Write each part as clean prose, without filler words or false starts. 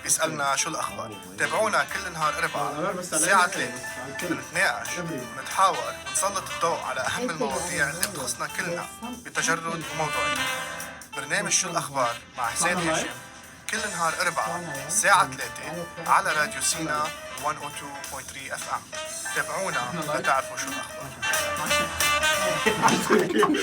بيسألنا شو الأخبار. تابعونا كل نهار أربعاء الساعة 3 نتناقش ونتحاور ونسلط الضوء على أهم المواضيع اللي بتخصنا كلنا بتجرد وموضوعية. برنامج شو الأخبار مع حسين هاشم كل نهار أربعاء الساعة 3 على راديو سينا 102.3 FM. تابعونا لتعرفوا شو الأخبار.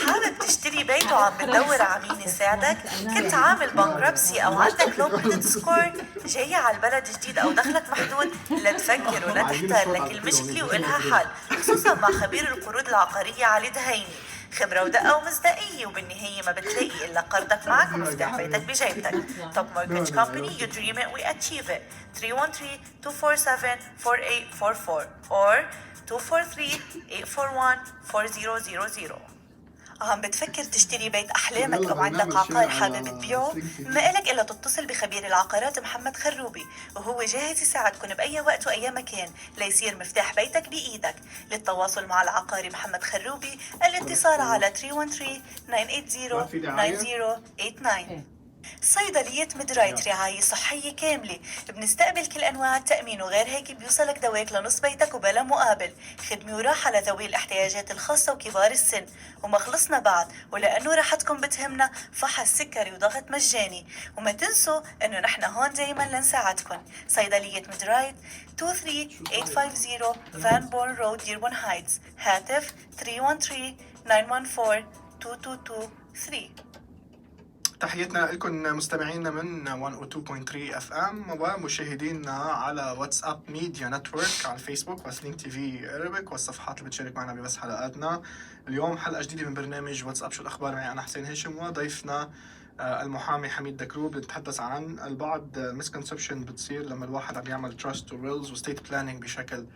حابب تشتري بيت وعم بتدور على مين يساعدك؟ كنت عامل بانكربسي او عندك لو كريدت سكور؟ جاي على البلد جديد او دخلك محدود؟ لا تفكر ولا تحتار، لك المشكلة وإلها حل، خصوصا مع خبير القروض العقارية علي دهيني. خبرة ودقة ومصداقية، وبالنهاية ما بتلاقي إلا قرضك معك ومفتاح بيتك بجيبتك. Top Mortgage Company, you dream it, we achieve it. 313-247-4844 or 243-841-4000. عم بتفكر تشتري بيت أحلامك أو عندك عقار حابب تبيعه؟ ما إلك إلا تتصل بخبير العقارات محمد خروبي، وهو جاهز يساعدكم بأي وقت وأي مكان ليصير مفتاح بيتك بإيدك. للتواصل مع العقاري محمد خروبي الاتصال على 313-980-9089. صيدلية ميدرايت، رعاية صحية كاملة، بنستقبل كل أنواع التأمين، وغير هيك بيوصلك دواك لنص بيتك وبلا مقابل. خدمة وراحة لذوي الاحتياجات الخاصة وكبار السن. وما خلصنا بعد، ولأنه راحتكم بتهمنا، فحص سكري وضغط مجاني. وما تنسوا أنه نحن هون دايما لنساعدكم. صيدلية ميدرايت 23850 فانبورن رود ديربون هايتس. هاتف 313-914-2223. تحياتنا لكم مستمعينا من 102.3 FM ومشاهدينا على واتساب ميديا نتورك على الفيسبوك وسلينك تي في عربك والصفحات اللي بتشارك معنا ببث حلقاتنا. اليوم حلقة جديدة من برنامج واتساب شو الأخبار، معي أنا حسين هاشم وضيفنا المحامي حميد دكروب، نتحدث عن البعض misconception بتصير لما الواحد عم يعمل trust wills و state planning بشكل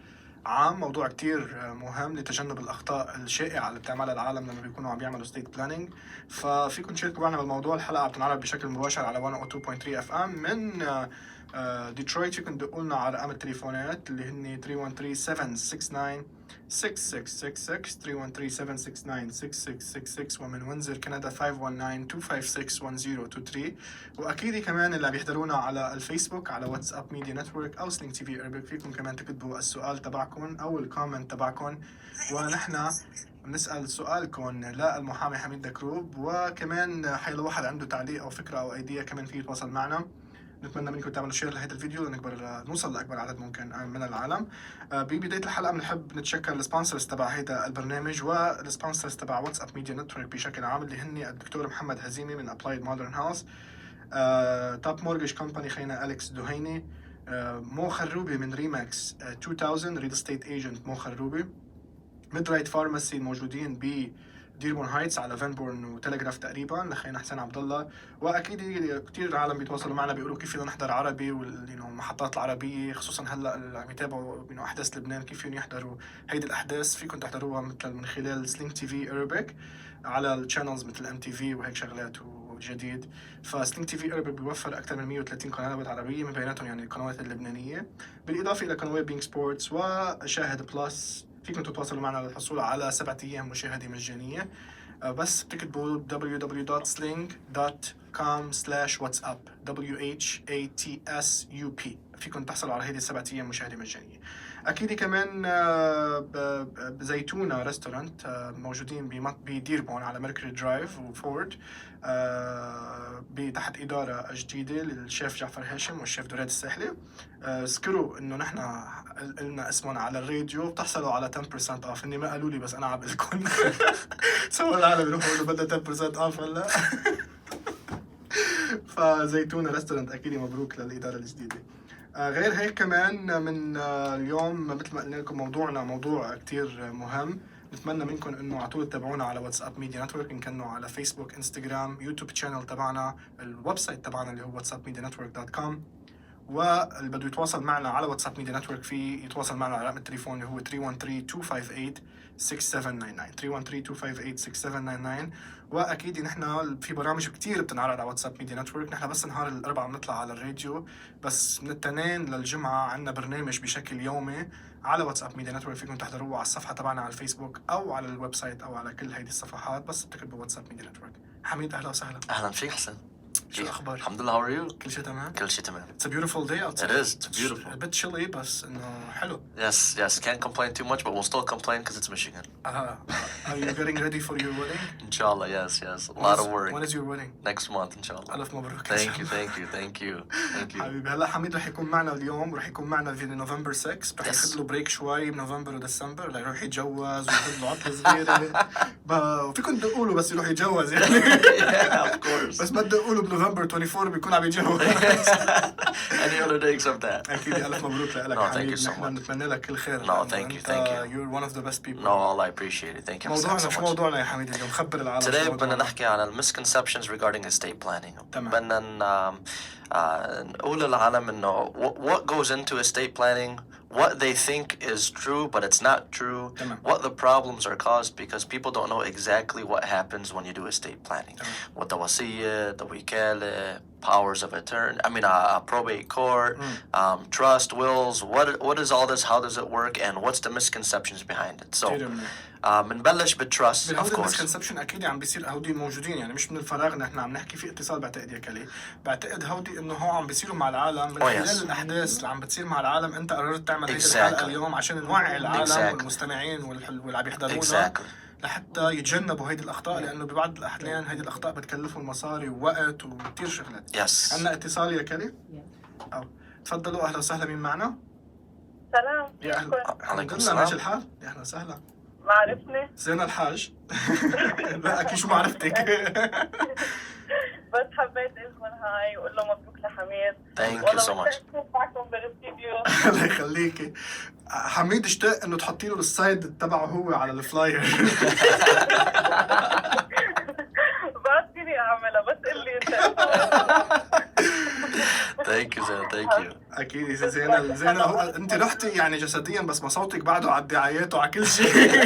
عام. موضوع كتير مهم لتجنب الأخطاء الشائعة اللي بتعملها العالم لما بيكونوا عم بيعملوا state planning. ففيكم تشاركوا معنا بالموضوع. الحلقة بتنعرض بشكل مباشر على 102.3 FM من ديترويت. فيكم تدقوا لنا على رقم التليفونات اللي هن 313-769-6666 313-769-6666 ومن وينزر كندا 519-256-1023. وأكيد كمان اللي عم يحضرونا على الفيسبوك على واتساب ميديا نتورك أو سلينك تي في عربك، فيكم كمان تكتبوا السؤال تبعكم أو الكومنت تبعكم، ونحن بنسأل سؤالكم للمحامي حميد دكروب. وكمان حي لو واحد عنده تعليق أو فكرة أو أيديا كمان فيه يتواصل معنا. نتمنى منكم تعملوا شير لهذا الفيديو نوصل لأكبر عدد ممكن من العالم. ببداية الحلقة بنحب نتشكر السبونسرز تبع هذا البرنامج والسبونسرز تبع واتساب ميديا نتورك بشكل عام اللي هن الدكتور محمد هزيمي من Applied Modern House، توب مورجج كومباني خينا أليكس دهيني، مو خروبي من ريماكس 2000 ريل ستيت ايجنت مو خروبي، ميدرايت فارماسي موجودين ب ديربورن هايتس على فانبورن وتلغراف تقريبا لخينا حسين عبد الله. واكيد كثير عالم بيتواصلوا معنا بيقولوا كيف فينا نحضر عربي والمحطات العربيه، خصوصا هلا اللي عم يتابعوا احداث لبنان كيف فيهم يحضروا هيدي الاحداث. فيكم تحضروها مثل من خلال سلينك تي في اربك على الشانلز مثل ام تي في وهيك شغلات وجديد. فسلينك تي في اربك بيوفر اكثر من 130 قناه عربيه من بيناتهم يعني القنوات اللبنانيه، بالاضافه الى قنوات بينك سبورتس وشاهد بلس. فيكم تتواصلوا معنا للحصول على 7 أيام مشاهدة مجانية. بس بتكتبوا www.sling.com/whatsapp WHATSUP فيكم تحصلوا على هذه 7 أيام مشاهدة مجانية. أكيد كمان بزيتونة ريستورانت موجودين بديربون على ميركوري درايف وفورد تحت إدارة جديدة للشيف جعفر هاشم والشيف دوراد الساحلي. اذكروا إنه نحن قلنا اسمهم على الراديو بتحصلوا على 10% off. إني ما قالوا لي بس أنا عم بقولكم سووا العالم يروحوا يقولوا بدنا 10% off هلا. فزيتونة ريستورانت أكيد مبروك للإدارة الجديدة. غير هيك كمان من اليوم مثل ما قلنا لكم موضوعنا موضوع كتير مهم. نتمنى منكم انه على طول تتابعونا على واتساب ميديا نتورك، ان كانوا على فيسبوك انستغرام يوتيوب شانل تبعنا، الويب سايت تبعنا اللي هو whatsappmedianetwork.com. واللي بده يتواصل معنا على واتساب ميديا نتورك في يتواصل معنا على رقم التليفون اللي هو 313-258-6799 313-258-6799. واكيد نحن في برامج كتير بتنعرض على واتساب ميديا نتورك. نحن بس نهار الاربعاء بنطلع على الراديو، بس من الاثنين للجمعه عندنا برنامج بشكل يومي على واتساب ميديا نتورك. فيكم تحضروه على الصفحه تبعنا على الفيسبوك او على الويب سايت او على كل هيدي الصفحات، بس بتكتبوا واتساب ميديا نتورك. حميد اهلا وسهلا. اهلا فيك حسين. شو الأخبار؟ الحمد لله. How are you? كل شيء تمام؟ كل شيء تمام. It's a beautiful day outside. It is. It's beautiful. A bit chilly بس إنه حلو. Yes. Can't complain too much, but we'll still complain because it's Michigan. Are you getting ready for your wedding? Inshallah, yes. A lot of work. When is your wedding? Next month, inshallah. ألف مبروك. Thank you. حبيبي هلا حميد رح يكون معنا اليوم ورح يكون معنا في نوفمبر 6 رح ياخذ له بريك شوي بنوفمبر وديسمبر ليروح يتجوز وياخذ له عطله صغيره وفيكم تقولوا بس يروح يتجوز يعني. Yeah, of course. بس ما تقولوا بنوفمبر 24 بيكون عم يتجوز. Any other day except that. اكيد ألف مبروك لك حميد. نحن بنتمنى لك كل خير. No, thank you. You're one of the best people. No, I appreciate it. Thank you. شو موضوعنا يا حميد اليوم؟ خبر العالم. Today بدنا نحكي على misconceptions regarding estate planning. بدنا نقول للعالم إنه what goes into estate planning, what they think is true but it's not true, what the problems are caused because people don't know exactly what happens when you do estate planning. What the wasiyah, the wikala, powers of attorney, probate court, trust, wills, what is all this, how does it work, and what's the misconceptions behind it. So بنبلش بالtrust of course. misconception اكيد عم بيصير هودي موجودين يعني مش من الفراغ نحن عم نحكي في اتصال بعتقد يا كلي. بعتقد هودي انه هو عم بيصيروا مع العالم من خلال الاحداث اللي عم بتصير مع العالم. انت قررت تعمل هيدي الحلقه اليوم عشان نوعي العالم والمستمعين واللي عم يحضرونا لحتى يتجنبوا هيدي الاخطاء لانه ببعض الاحيان هيدي الاخطاء بتكلفهم مصاري ووقت وكثير شغلات. عندنا اتصال يا كلي. تفضلوا اهلا وسهلا. مين معنا؟ سلام. يا اهلا. عليكم السلام. ماشي الحال؟ يا اهلا وسهلا. ما عرفني؟ زين الحاج. لا اكيد شو ما عرفتك. بس حبيت اسمه هاي وقول له مبروك لحميد. Thank you so much. معكم بالاستديو. الله يخليكي. حميد اشتاق انه تحطي له السايد تبعه هو على الفلاير. بس فيني اعملها بس قل لي انت. Thank you. اكيد زينة انت رحتي يعني جسديا بس ما صوتك بعده على الدعايات وعلى كل شيء.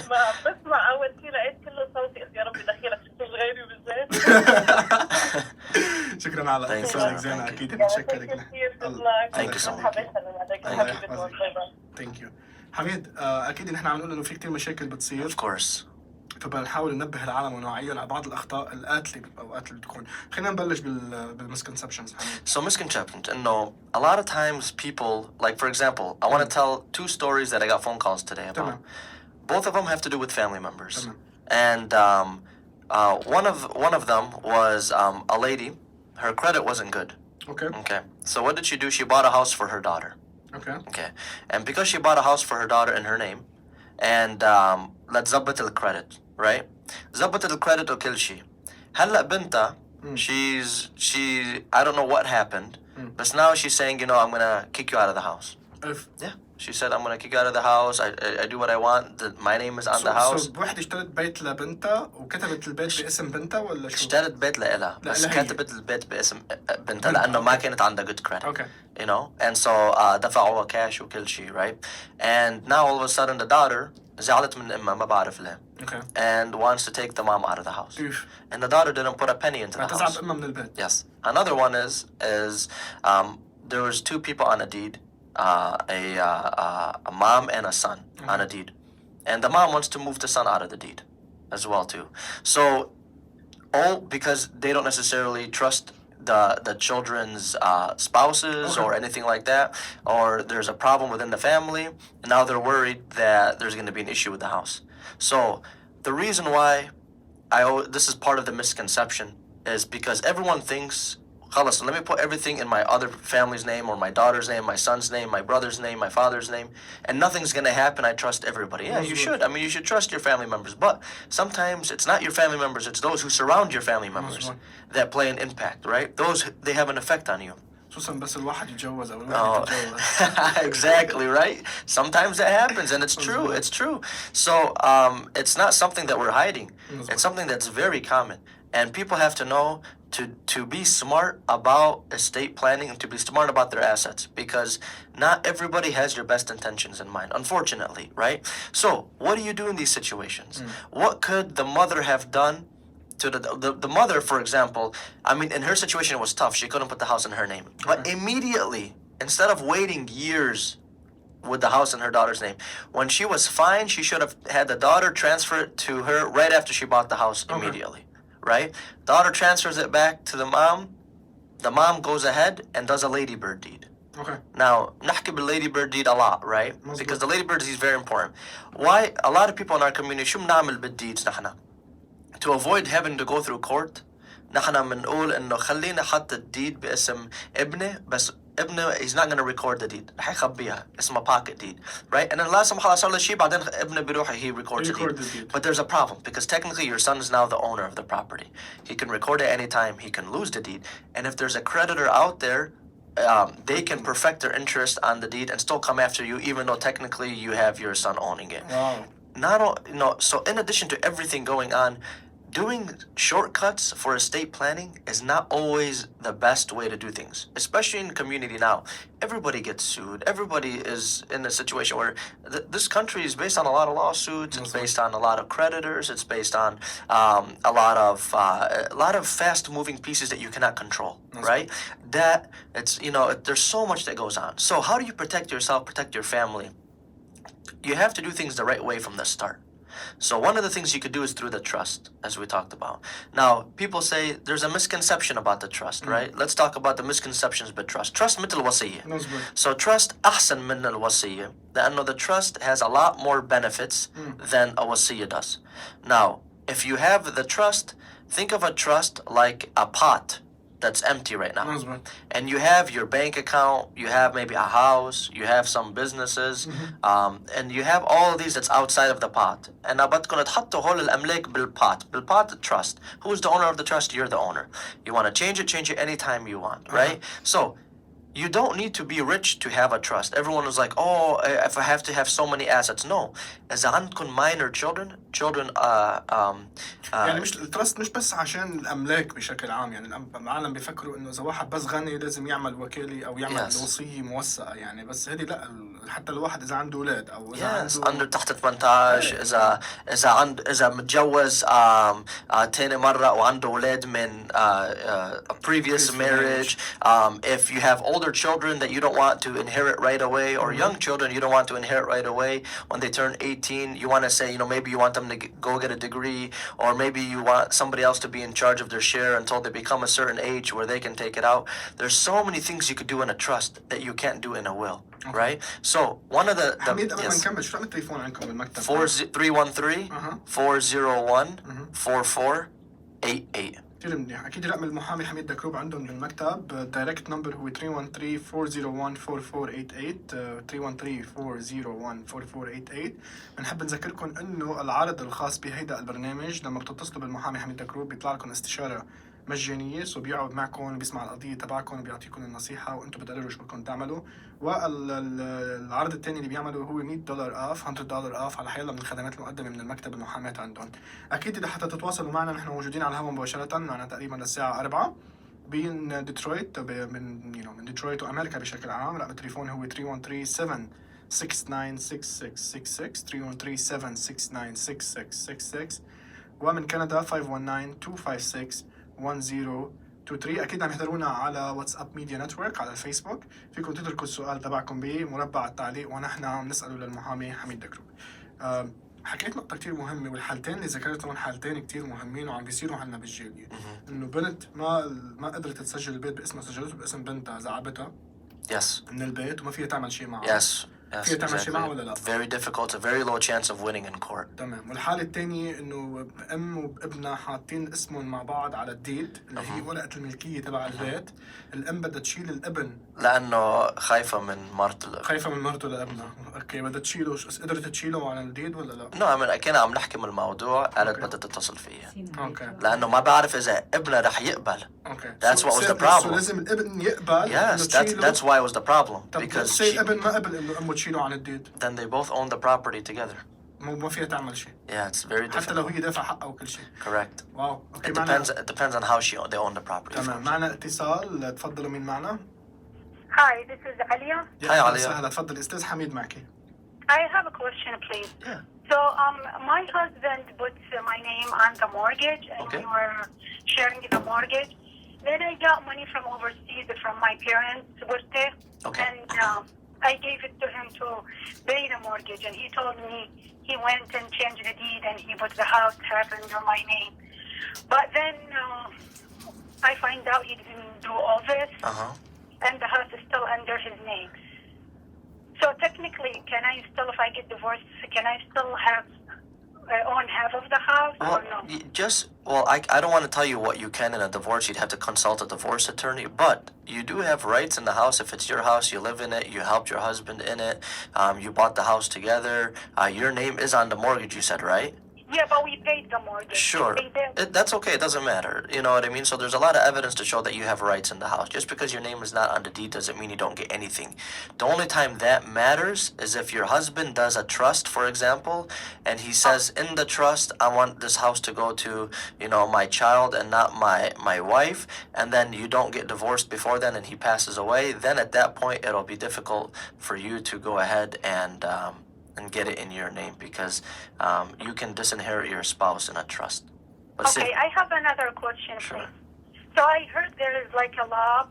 ما عم بسمع اول شيء لقيت كله صوتي قلت يا ربي دخيلك شفتش غيري بالزيت. شكرا على اتصالك زينة. اكيد بنشكرك. Thank you so much. Thank you. حميد اكيد نحن عم نقول انه في كثير مشاكل بتصير. Of course. فبنحاول ننبه العالم ونوعيهم على بعض الاخطاء القاتله اوقات اللي بتكون. خلينا نبلش بالmisconceptions. So misconceptions, إنه a lot of times people, like for example, I want to tell two stories that I got phone calls today about. Both of them have to do with family members. And one of them was a lady. Her credit wasn't good. Okay. So what did she do? She bought a house for her daughter. Okay. And because she bought a house for her daughter in her name, and let's ظبط الcredit, right? ظبط الcredit وكل شيء. هلا بنتها she I don't know what happened, but now she's saying, I'm gonna kick you out of the house. Yeah. She said, I'm gonna kick you out of the house. I do what I want. My name is on the house. So واحدة اشترت بيت لبنتها وكتبت البيت باسم بنتها ولا شو؟ اشترت بيت لإلها بس كتبت البيت باسم بنتها لأنه ما كانت عندها good credit. And so دفعوها كاش وكل شيء, right? And now all of a sudden the daughter زعلت من أمها ما بعرف ليه. And wants to take the mom out of the house. And the daughter didn't put a penny into the house. تزعل أمها من البيت. Yes. Another one is there was two people on a deed. A mom and a son on a deed, and the mom wants to move the son out of the deed as well too. So all because they don't necessarily trust the children's spouses or anything like that, or there's a problem within the family, and now they're worried that there's going to be an issue with the house. So the reason why this is part of the misconception is because everyone thinks, خلاص, let me put everything in my other family's name or my daughter's name, my son's name, my brother's name, my father's name, and nothing's going to happen. I trust everybody. Yeah, you should. You should trust your family members. But sometimes it's not your family members. It's those who surround your family members that play an impact, right? Those, they have an effect on you. Exactly, right? Sometimes that happens, and it's true. It's true. So it's not something that we're hiding. It's something that's very common. And people have to know to be smart about estate planning and to be smart about their assets, because not everybody has your best intentions in mind, unfortunately, right? So what do you do in these situations? What could the mother have done to the mother, for example? In her situation it was tough. She couldn't put the house in her name. But immediately, instead of waiting years with the house in her daughter's name, when she was fine, she should have had the daughter transfer it to her right after she bought the house immediately. right? Daughter transfers it back to the mom. The mom goes ahead and does a ladybird deed. Okay. Now, نحكي بالladybird deed a lot, right? مزبوط. Because the ladybird deed is very important. Why? A lot of people in our community شو بنعمل بالdeeds نحنا? To avoid having to go through court, نحنا بنقول إنه خلينا حط الديد باسم ابنه بس ابنه he's not going to record the deed. رح يخبيها اسمها pocket deed, right? And then لا سمح الله صار له شيء بعدين ابنه بيروح he records the deed. But there's a problem because technically your son is now the owner of the property. He can record it anytime. He can lose the deed. And if there's a creditor out there, they can perfect their interest on the deed and still come after you, even though technically you have your son owning it. Wow. Not all, you know. So in addition to everything going on, doing shortcuts for estate planning is not always the best way to do things, especially in the community now. Everybody gets sued. Everybody is in a situation where this country is based on a lot of lawsuits. It's based on a lot of creditors. It's based on a lot of fast-moving pieces that you cannot control, right? That it's there's so much that goes on. So how do you protect yourself, protect your family? You have to do things the right way from the start. So one of the things you could do is through the trust, as we talked about. Now, people say there's a misconception about the trust, right? Let's talk about the misconceptions about trust. Trust مثل الوصية. So trust أحسن من الوصية لأنه the trust has a lot more benefits than a وصية does. Now, if you have the trust, think of a trust like a pot that's empty right now. And you have your bank account, you have maybe a house, you have some businesses, and you have all of these that's outside of the pot. And بدكم تحطوا هول الأملاك بالpot. بالpot, the trust. Who's the owner of the trust? You're the owner. You want to change it anytime you want, right? So you don't need to be rich to have a trust. Everyone is like, oh, if I have to have so many assets. No. إذا عندكم minor children يعني مش التراست مش بس عشان الأملاك بشكل عام. يعني العالم بيفكروا إنه إذا واحد بس غني لازم يعمل وكالة أو يعمل وصية موثقة يعني. بس هذه لا، حتى الواحد إذا عنده أولاد أو إذا عنده تحت 18 إذا متجوز تاني مرة وعنده أولاد من a previous marriage. If you have older children that you don't want to inherit right away, or young children you don't want to inherit right away when they turn 18, you want to say, maybe you want them to go get a degree, or maybe you want somebody else to be in charge of their share until they become a certain age where they can take it out. There's so many things you could do in a trust that you can't do in a will, right? So one of the حميد قبل ما نكمل شو رقم التليفون عندكم بالمكتب؟ 313-401-4488. كثير منيح. أكيد رقم المحامي حميد دكروب عندهم بالمكتب. الدايركت نمبر هو 313-401-4488. بنحب نذكركم إنه العرض الخاص بهيدا البرنامج لما بتتصلوا بالمحامي حميد دكروب بيطلع لكم استشارة مجانية. سو بيقعد معكم بيسمع القضية تبعكم وبيعطيكم النصيحة وأنتم بتقرروا شو بدكم تعملوا. والعرض الثاني اللي بيعمله هو $100 off $100 off على حيلا من الخدمات المقدمة من المكتب المحاماة عندهم. أكيد إذا حتى تتواصلوا معنا نحن موجودين على الهواء مباشرة معنا تقريبا للساعة 4 بين ديترويت من ديترويت وأمريكا بشكل عام. رقم التليفون هو 313-769-6666 313-769-6666 ومن كندا 519-256-1023. أكيد عم يحضرونا على واتساب ميديا نتورك على الفيسبوك. فيكم تتركوا السؤال تبعكم بمربع التعليق ونحن عم نسأله للمحامي حميد دكروب. حكيت نقطة كتير مهمة، والحالتين اللي ذكرتهم حالتين كتير مهمين وعم بيصيروا عنا بالجالية. إنه بنت ما قدرت تسجل البيت باسمها، سجلته باسم بنتها، زعبتها من البيت وما فيها تعمل شيء معها. فيها تعمل شيء معها ولا لا؟ Very difficult, a very low chance of winning in court. تمام. والحالة الثانية إنه أم وابنها حاطين اسمهم مع بعض على الديد اللي هي ورقة الملكية تبع البيت. الأم بدها تشيل الابن لأنه خايفة من مرته لابنها. أوكي، بدها تشيله. قدرت تشيله على الديد ولا لا؟ كنا عم نحكي من الموضوع. قالت بدها تتصل فيي. أوكي. لأنه ما بعرف إذا ابنها رح يقبل. Okay. That's what was the problem. So لازم الابن يقبل. Yes, that's why it was the problem. Because الابن ما قبل إنه أمه تشيله عن الديد. Then they both own the property together. ما فيها تعمل شيء. Yeah, it's very difficult. حتى لو هي دافع حقها وكل شيء. Correct. واو. It depends on how they own the property. تمام. معنا اتصال. تفضلوا مين معنا؟ Hi, this is Alia. Hi, Alia. سهلا. تفضل أستاذ حميد معك. I have a question, please. Yeah. So, my husband put my name on the mortgage, and we were sharing the mortgage. Then I got money from overseas from my parents' birthday, and I gave it to him to pay the mortgage. And he told me he went and changed the deed, and he put the house half under my name. But then I find out he didn't do all this, and the house is still under his name. So technically, can I still, if I get divorced, can I still have own half of the house or no? I don't want to tell you what you can in a divorce. You'd have to consult a divorce attorney, but you do have rights in the house. If it's your house, you live in it, you helped your husband in it, you bought the house together, your name is on the mortgage, you said, right? Yeah, but we paid the mortgage. Sure. That's okay. It doesn't matter. You know what I mean? So there's a lot of evidence to show that you have rights in the house. Just because your name is not on the deed doesn't mean you don't get anything. The only time that matters is if your husband does a trust, for example, and he says in the trust, I want this house to go to, you know, my child and not my wife, and then you don't get divorced before then and he passes away, then at that point it'll be difficult for you to go ahead and get it in your name because you can disinherit your spouse in a trust. But okay, I have another question, sure. Please. So I heard there is like a law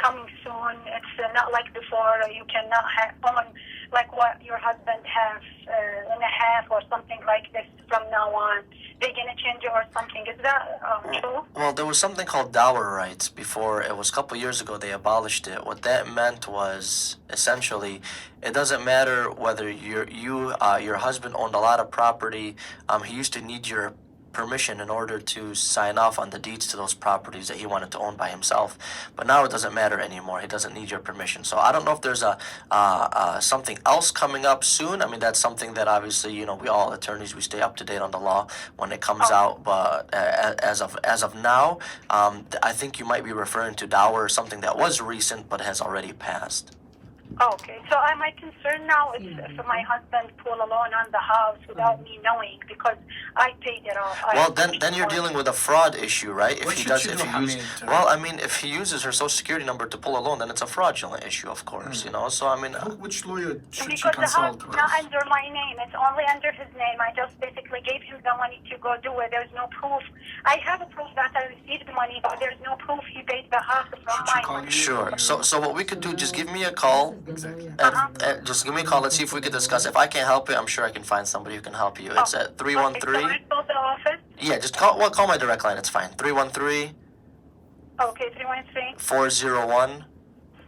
coming soon. It's not like before. You cannot own like what your husband has in a half or something like this from now on. They're going to change it or something. Is that true? Well, there was something called dower rights before. It was a couple of years ago they abolished it. What that meant was essentially it doesn't matter whether your husband owned a lot of property. He used to need your permission in order to sign off on the deeds to those properties that he wanted to own by himself. But now it doesn't matter anymore. He doesn't need your permission. So I don't know if there's something else coming up soon. I mean, that's something that obviously, you know, we all attorneys, we stay up to date on the law when it comes out. But as of now, I think you might be referring to dower, something that was recent but has already passed. Okay, so my concern now is if my husband pull a loan on the house without me knowing because I paid it off. Well, then you're dealing with a fraud issue, right? What should you do, Hameed? Well, I mean, if he uses her social security number to pull a loan, then it's a fraudulent issue, of course, you know. So I mean, which lawyer should she because the house consult is with? not under my name, it's only under his name. I just basically gave him the money to go do it. There's no proof. I have a proof that I received the money, but there's no proof he paid the house from my money. Sure. So what we could do, just give me a call. Exactly. Just give me a call. Let's see if we can discuss. If I can't help you, I'm sure I can find somebody who can help you. It's at 313. Okay, so I call the office? Yeah, just call my direct line. It's fine. 313. Okay, 313. 401.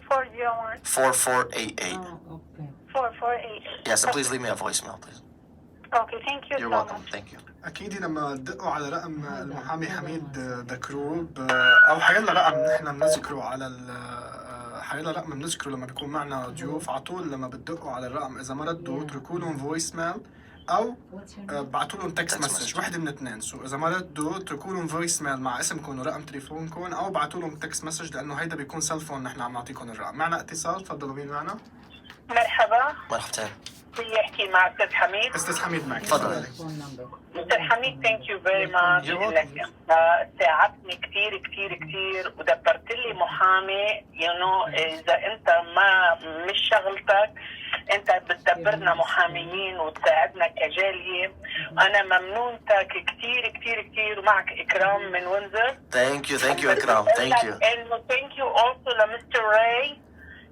401. 4488. Oh, okay. 448. Yes, and please leave me a voicemail, please. Okay, thank you You're so welcome. much. Thank you. اكيد لما تدقوا على رقم المحامي حميد دكروب او حيلا رقم نحن بنذكره على حيلا رقم بنذكره لما بيكون معنا ضيوف على طول. لما بتدقوا على الرقم اذا ما ردوا اتركوا لهم فويس ميل او بعتوا لهم تكست مسج، وحده من اثنين. سو اذا ما ردوا اتركوا لهم فويس ميل مع اسمكم ورقم تليفونكم او بعتوا لهم تكست مسج لانه هيدا بيكون سيلفون نحن عم نعطيكم الرقم. معنا اتصال، تفضلوا. مين معنا؟ مرحبا. مرحبتين. بدي احكي مع استاذ حميد. استاذ حميد معك، تفضل. استاذ حميد ثانك يو فيري ماتش انك ساعدتني كثير كثير كثير ودبرت لي محامي. يو نو اذا انت ما مش شغلتك انت بتدبرنا محاميين وتساعدنا كجاليه. انا ممنونتك كثير كثير كثير ومعك اكرام من وينزر. Thank you اكرام. Thank you. انه ثانك يو اولسو لمستر راي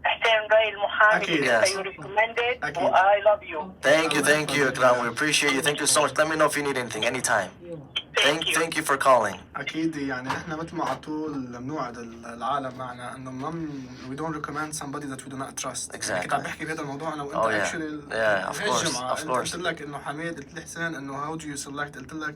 حسين راي المحامي. Yes. You recommended. I love you. Thank you اكرام. We appreciate you. Thank you so much. Let me know if you need anything anytime. Thank you for calling. اكيد يعني نحن مثل ما على طول بنوعد العالم معنا انه we don't recommend somebody that we do not trust. Exactly. كنت عم بحكي بهذا الموضوع انا وانت actually of course. قلت لك انه حميد، قلت لي حسين انه how do you select، قلت لك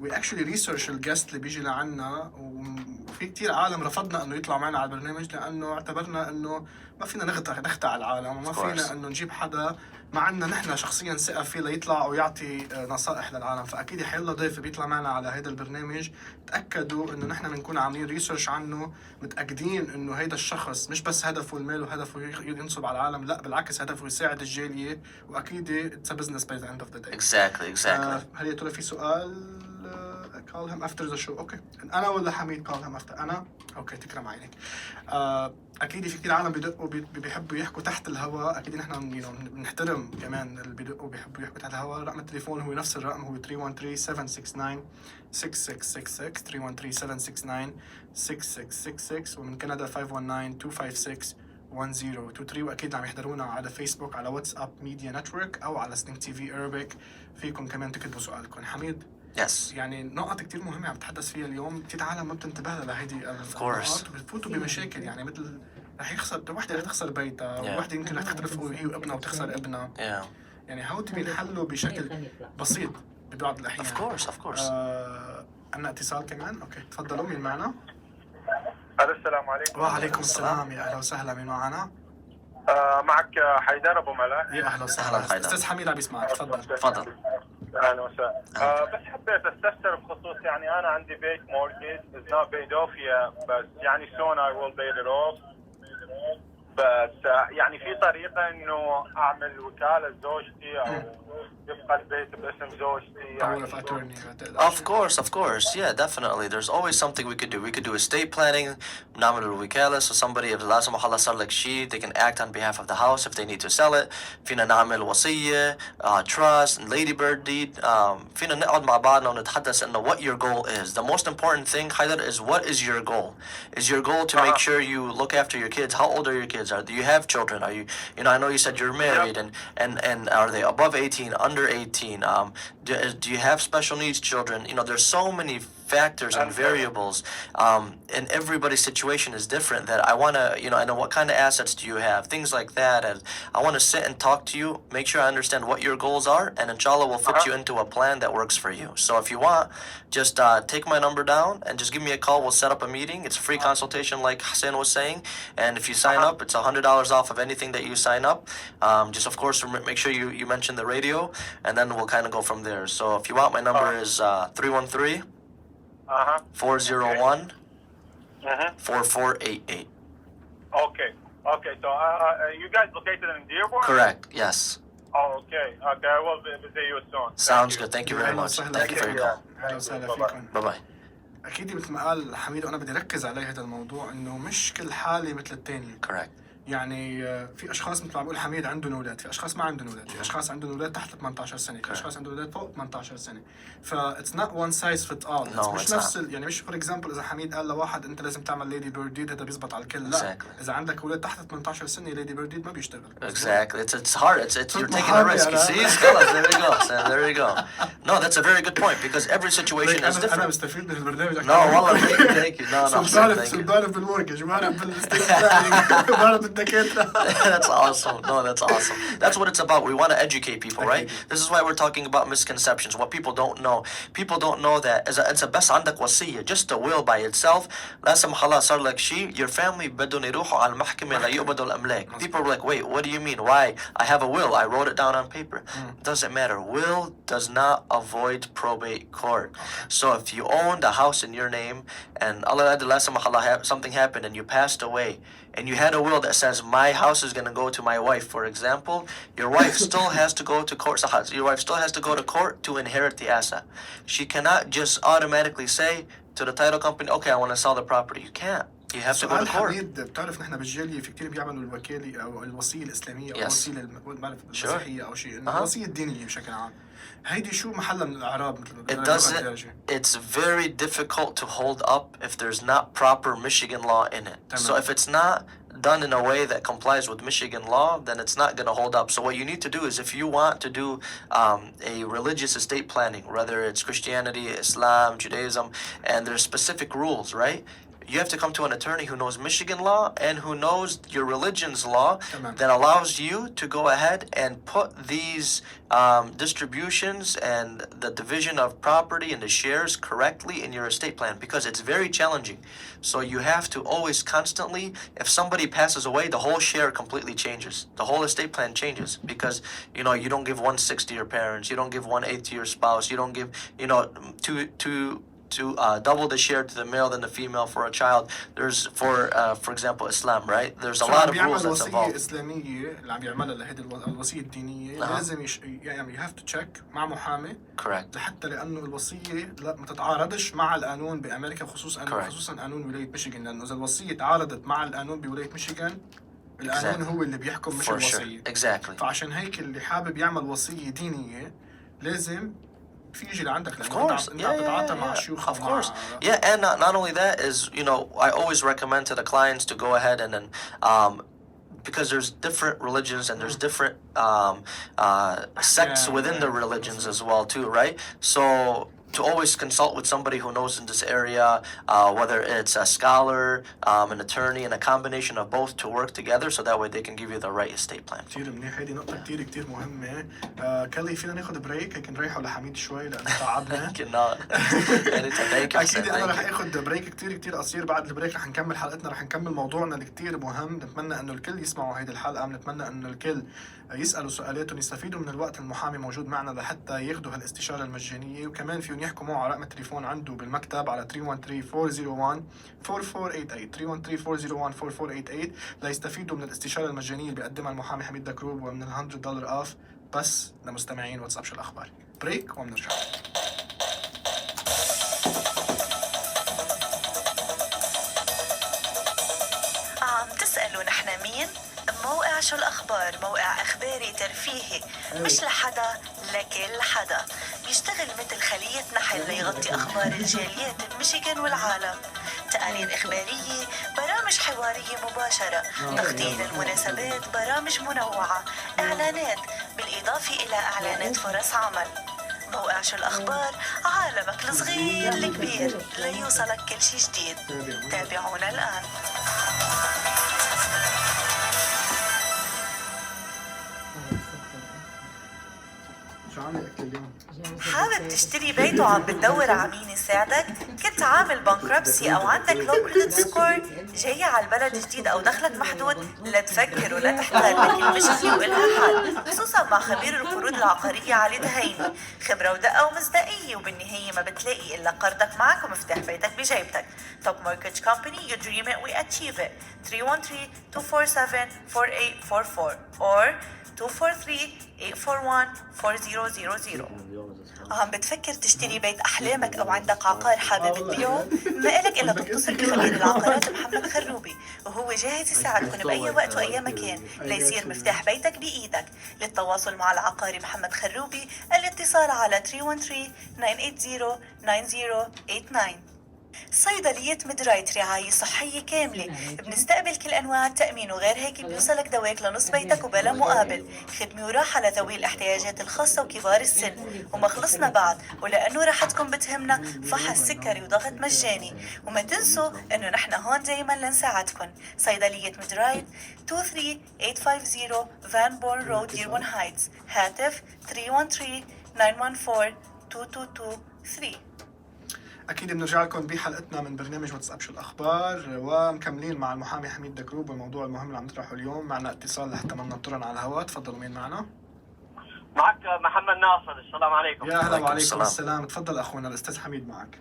we actually research الجست اللي بيجي لعنا، وفي كتير عالم رفضنا انه يطلع معنا على البرنامج لانه اعتبرنا انه ما فينا نخدع العالم وما فينا انه نجيب حدا ما عندنا نحن شخصيا ثقه فيه ليطلع ويعطي نصائح للعالم. فاكيد حيلا ضيف بيطلع معنا على هذا البرنامج تاكدوا انه نحن بنكون عاملين ريسيرش عنه، متاكدين انه هيدا الشخص مش بس هدفه المال وهدفه ينصب على العالم، لا بالعكس هدفه يساعد الجاليه، واكيد it's a business by the end of the day. Exactly. هل يا ترى في سؤال؟ call him after the show. اوكي انا ولا حميد call him after؟ انا اوكي تكرم عينك. اكيد في كثير عالم بيدقوا بيحبوا يحكوا تحت الهواء. اكيد نحن بنحترم كمان اللي بيدقوا بيحبوا يحكوا تحت الهواء. رقم التليفون هو نفس الرقم، هو 313-769-6666 313-769-6666 ومن كندا 519-256-1023. واكيد عم يحضرونا على فيسبوك، على واتساب ميديا نتورك او على سنينج تي في ارابيك. فيكم كمان تكتبوا سؤالكم. حميد Yes. يعني نقط كتير مهمة عم بتحدث فيها اليوم، كتير عالم ما بتنتبه لها لهيدي course. وبتفوتوا بمشاكل، يعني مثل رح يخسر وحدة، رح تخسر بيتها، وحدة يمكن رح تختلف هي وابنها وتخسر ابنها. يعني هودي بينحلوا بشكل بسيط ببعض الأحيان. Of course. عنا اتصال كمان. اوكي تفضلوا، مين معنا؟ السلام عليكم. وعليكم السلام، يا اهلا وسهلا، مين معنا؟ معك حيدر ابو ملا. يا اهلا وسهلا. استاذ حميد عم يسمعك، تفضل. اهلا وسهلا. بس حبيت استفسر بخصوص، يعني انا عندي بيت mortgage is not paid off yet، بس يعني soon I will pay it off. بس يعني في طريقة انه اعمل وكالة زوجتي او يبقى البيت باسم زوجتي يعني. Of course. Yeah, definitely. There's always something we could do. We could do estate planning, نعمل الوكالة, so somebody if لا سمح الله صار لك شيء, they can act on behalf of the house if they need to sell it. فينا نعمل وصية, trust, lady bird deed. فينا نقعد مع بعضنا ونتحدث إنه what your goal is. The most important thing, حيدر, is what is your goal? Is your goal to make sure you look after your kids? How old are your kids? Do you have children? Are you know, I know you said you're married, and are they above 18, under 18? Do you have special needs children? You know, there's so many factors and variables, and everybody's situation is different, that I want to, you know, I know what kind of assets do you have, things like that, and I want to sit and talk to you, make sure I understand what your goals are, and inshallah we'll fit you into a plan that works for you. So if you want, just take my number down and just give me a call. We'll set up a meeting. It's a free consultation like Hussein was saying, and if you sign up, it's $100 off of anything that you sign up. Just of course make sure you mention the radio, and then we'll kind of go from there. So if you want, my number is 313 401 4488. Okay. So you guys located in Dearborn? Correct. Yes. Oh, okay. I will visit you soon. Sounds good. Thank you very much. Thank you for your call. اهلا وسهلا فيكم. Bye bye. اكيد مثل ما قال حميد، وانا بدي ركز عليه هذا الموضوع، انه مش كل حاله مثل الثانيه. Correct. يعني في اشخاص مثل ما بقول حميد عندهم اولاد، في اشخاص ما عندهم اولاد، في اشخاص عندهم اولاد تحت 18 سنه، في اشخاص عندهم اولاد فوق 18 سنه. ف it's not one size fit all. مش نفس يعني مش فور اكزامبل اذا حميد قال لواحد انت لازم تعمل ليدي بيرد ديد هذا بيزبط على الكل. لا، اذا عندك اولاد تحت 18 سنه ليدي بيرد ديد ما بيشتغل. Exactly. It's hard. It's you're taking a risk. You see? There you go. No, that's a very good point, because every situation is different. انا بستفيد من البرنامج. No, والله thank you. No. بعرف بالمورجج، بعرف بالاستيت بلاننج، بعرف بالدكاتره. That's awesome. No, that's awesome. That's what it's about. We want to educate people, right? This is why we're talking about misconceptions. What people don't know. People don't know that it's a بس عندك وصية, just a will by itself. لا سمح الله صار لك شيء, your family بدهم يروحوا على المحكمة ليقبضوا الأملاك. People are like, wait, what do you mean? Why? I have a will. I wrote it down on paper. Doesn't matter. Will does not avoid probate court. So if you owned a house in your name and Allah لا سمح الله something happened and you passed away, and you had a will that says my house is going to go to my wife, for example, your wife still has to go to court. Your wife still has to go to court to inherit the asset. She cannot just automatically say to the title company, okay, I want to sell the property. You can't. You have to go to court. حميد، بتعرف نحن بالجالية في كتير بيعملوا الوكالة أو الوصية الإسلامية أو الوصية المسيحية أو شيء، الوصية الدينية بشكل عام. هيدي شو محلها من الأعراب مثل It's very difficult to hold up if there's not proper Michigan law in it. So if it's not done in a way that complies with Michigan law, then it's not going to hold up. So what you need to do is, if you want to do a religious estate planning, whether it's Christianity, Islam, Judaism, and there's specific rules, right? You have to come to an attorney who knows Michigan law and who knows your religion's law that allows you to go ahead and put these distributions and the division of property and the shares correctly in your estate plan, because it's very challenging. So you have to always constantly, if somebody passes away, the whole share completely changes. The whole estate plan changes, because, you know, you don't give 1/6 to your parents, you don't give 1/8 to your spouse, you don't give, you know, to double the share to the male than the female for a child. There's for example Islam, right? There's a lot of rules that's involved. إسلامية اللي عم بيعملها لهيدي الوصية الدينية لازم يعني you have to check مع محامي. Correct. لحتى لأنه الوصية لا ما تتعارضش مع القانون بأمريكا، خصوصا قانون ولاية ميشيغان، لأنه إذا الوصية تعارضت مع القانون بولاية ميشيغان، القانون هو اللي بيحكم مش الوصية. Exactly. فعشان هيك اللي حابب يعمل وصية دينية لازم في يجي لعندك. Of course. Of course. Yeah, and not only that is, you know, I always recommend to the clients to go ahead and then because there's different religions and there's different sects within the religions as well too, right? So to always consult with somebody who knows in this area, whether it's a scholar, an attorney, and a combination of both to work together so that way they can give you the right estate plan. كتير منيح، هيدي نقطة كتير مهمة. كالي فينا ناخد بريك هيك نريحه لحميد شوي لأنه تعبنا. كنا أكيد أنا رح أخد بريك كتير قصير. بعد البريك رح نكمل حلقتنا، رح نكمل موضوعنا اللي كتير مهم. نتمنى إنه الكل يسمعوا هيدي الحلقة، نتمنى إنه الكل يسألوا سؤالاتهم، يستفيدوا من الوقت. المحامي موجود معنا لحتى ياخدوا هالاستشارة المجانية، وكمان فيهم يحكوا معه على رقم التليفون عنده بالمكتب على 313-401-4488 313-401-4488 ليستفيدوا من الاستشارة المجانية اللي بيقدمها المحامي حميد دكروب ومن $100 اوف بس لمستمعين واتساب شو الأخبار. بريك ومنرجع. عم تسألوا نحن مين؟ موقع شو الأخبار، موقع إخباري ترفيهي مش لحدا لكل حدا. بيشتغل مثل خلية نحل ليغطي أخبار الجاليات بميشيغان والعالم، تقارير إخبارية، برامج حوارية مباشرة، تغطية للمناسبات، برامج منوعة، إعلانات، بالإضافة إلى إعلانات فرص عمل. موقع شو الأخبار، عالمك الصغير الكبير ليوصلك كل شي جديد. تابعونا الآن. حابب تشتري بيت وعم بتدور على مين يساعدك؟ كنت عامل بانكربسي او عندك لو كريدت سكور؟ جاي على البلد جديد او دخلك محدود؟ لا تفكر ولا تحتار، لكن مشكلة والها حل، خصوصا مع خبير القروض العقارية علي دهيني. خبرة ودقة ومصداقية، وبالنهاية ما بتلاقي الا قرضك معك ومفتاح بيتك بجيبتك. Top Mortgage Company, you dream it, we achieve it. 313-247-4844 or 243-841-4000. عم بتفكر تشتري بيت أحلامك أو عندك عقار حابب تبيعه؟ ما إلك إلا تتصل بخبير العقارات محمد خروبي، وهو جاهز يساعدكم بأي وقت وأي مكان ليصير مفتاح بيتك بإيدك. للتواصل مع العقاري محمد خروبي الاتصال على 313-980-9089. صيدلية ميدرايت، رعاية صحية كاملة، بنستقبل كل أنواع التأمين، وغير هيك بيوصلك دواك لنص بيتك وبلا مقابل. خدمة وراحة لذوي الاحتياجات الخاصة وكبار السن. وما خلصنا بعد، ولأنه راحتكم بتهمنا، فحص سكري وضغط مجاني. وما تنسوا أنه نحن هون دايما لنساعدكم. صيدلية ميدرايت 23850 فان بورن رود، ديربون هايتس. هاتف 313-914-2223. أكيد بنرجع لكم بحلقتنا من برنامج واتساب شو الأخبار، ومكملين مع المحامي حميد دكروب والموضوع المهم اللي عم نطرحه اليوم. معنا اتصال لحتى ما ننطرن على الهواء. تفضلوا، مين معنا؟ معك محمد ناصر. السلام عليكم. يا أهلا وعليكم السلام. تفضل أخونا الأستاذ حميد معك.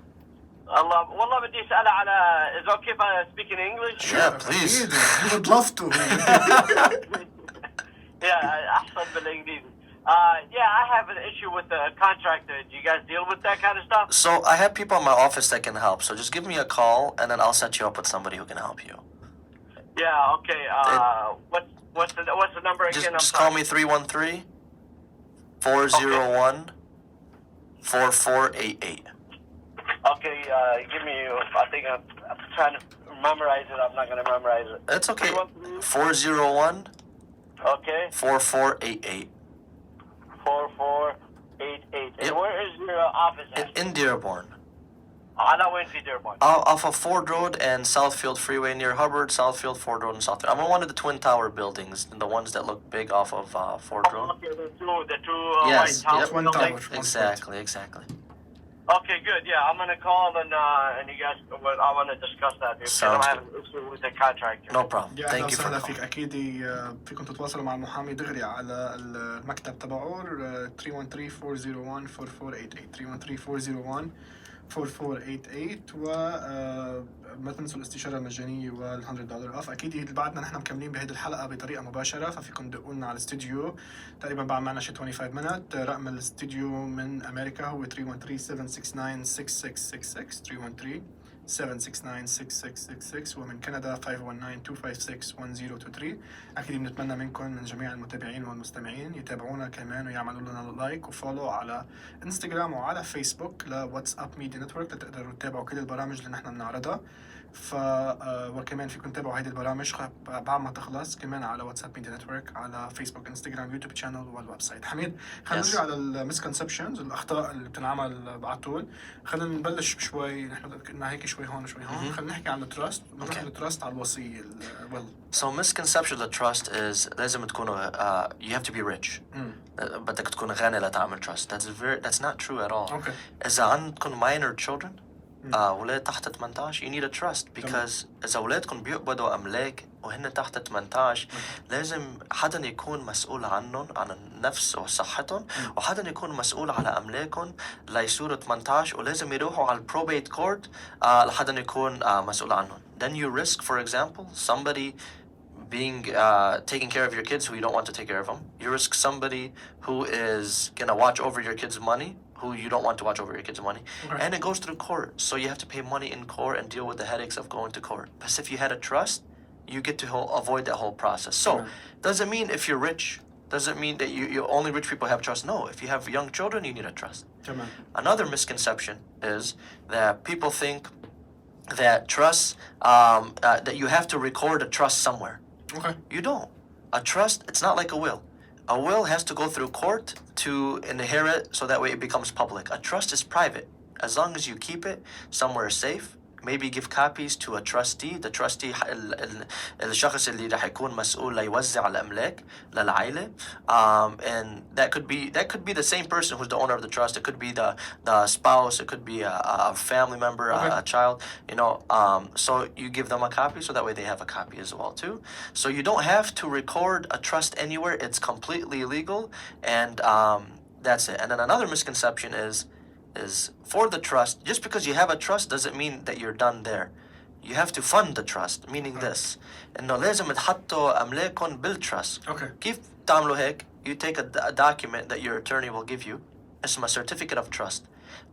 الله والله بدي أسأله على is okay if I speak in English? Yeah, please. We would love to. Yeah, أحسن بالإنجليزي. Yeah, I have an issue with the contractor. Do you guys deal with that kind of stuff? So I have people in my office that can help. So just give me a call, and then I'll set you up with somebody who can help you. Yeah, okay. What's the number again? Just call me 313-401-4488. Okay, give me. I think I'm trying to memorize it. I'm not going to memorize it. It's okay. 401. Okay. 4488. 4488. And Yep. where is your office at? In Dearborn. I know where in Dearborn. Off of Ford Road and Southfield Freeway near Hubbard, Southfield, Ford Road, and Southfield. I'm in one of the Twin Tower buildings, the ones that look big off of Ford Road. Okay, the two Yes, white towers. yep. Twin buildings. Tower. Exactly. Okay, good. Yeah, I'm gonna call and you guys. I want to discuss that because I'm Sounds having an issue with the contractor. No problem. يا أهلا Thank you for وسهلا calling. فيك. أكيد فيكم تتواصلوا مع المحامي دغري على المكتب تبعه 313-401-4488 313-401-4488 وما تنسوا الاستشارة المجانية وال$100 اوف. أكيد بعدنا نحن مكملين بهذه الحلقة بطريقة مباشرة، ففيكم تدقوا لنا على الاستوديو. تقريبا بعد معنا شي 25 minutes. رقم الاستوديو من أمريكا هو 313-769-6666 313-769-6666 ومن كندا 519-256-1023. أكيد بنتمنى منكم من جميع المتابعين والمستمعين يتابعونا كمان ويعملوا لنا لايك وفولو على انستغرام وعلى فيسبوك لواتساب ميديا نتورك لتقدروا تتابعوا كل البرامج اللي نحن بنعرضها. وكمان فيكم تتابعوا هيدي البرامج بعد ما تخلص كمان على واتساب ميديا نتورك، على فيسبوك، انستغرام، يوتيوب شانل والويب سايت. حميد، خلينا نرجع على المسكونسبشنز، الاخطاء اللي بتنعمل على طول. خلينا نبلش شوي، نحن قلنا هيك شوي هون وشوي هون. خلينا نحكي عن التراست، ونروح للتراست على الوصيه. So misconception of trust is لازم تكون you have to be rich. بدك تكون غني لتعمل trust. That's not true at all. Okay. إذا عندكم minor children أولاد تحت 18 you need a trust because إذا أولادكم بيقبضوا أملاك وهن تحت 18 لازم حدا يكون مسؤول عنهم، عن النفس وصحتهم، وحدا يكون مسؤول على أملاكهم ليصيروا 18، ولازم يروحوا على البروبيت كورت لحدا يكون مسؤول عنهم. Then you risk, for example, somebody being taking care of your kids who you don't want to take care of them. You risk somebody who is gonna watch over your kids' money who you don't want to watch over your kids' money. Okay. And it goes through court, so you have to pay money in court and deal with the headaches of going to court. But if you had a trust, you get to avoid that whole process. So doesn't mean if you're rich, doesn't mean that you only rich people have trust. No, if you have young children, you need a trust. Another misconception is that people think that trust that you have to record a trust somewhere. Okay. You don't. A trust, it's not like a will. A will has to go through court to inherit, so that way it becomes public. A trust is private. As long as you keep it somewhere safe, maybe give copies to a trustee. The trustee الشخص اللي راح يكون مسؤول ليوزع الأملاك للعائلة. And that could be the same person who's the owner of the trust. It could be the spouse. It could be a family member, a child. You know, so you give them a copy, so that way they have a copy as well too. So you don't have to record a trust anywhere. It's completely legal, and that's it. And then another misconception is for the trust, just because you have a trust doesn't mean that you're done there. You have to fund the trust, meaning this. إنه لازم تحطوا أملاككم بالtrust. Okay. كيف تعملوا هيك? You take a document that your attorney will give you. اسمه certificate of trust.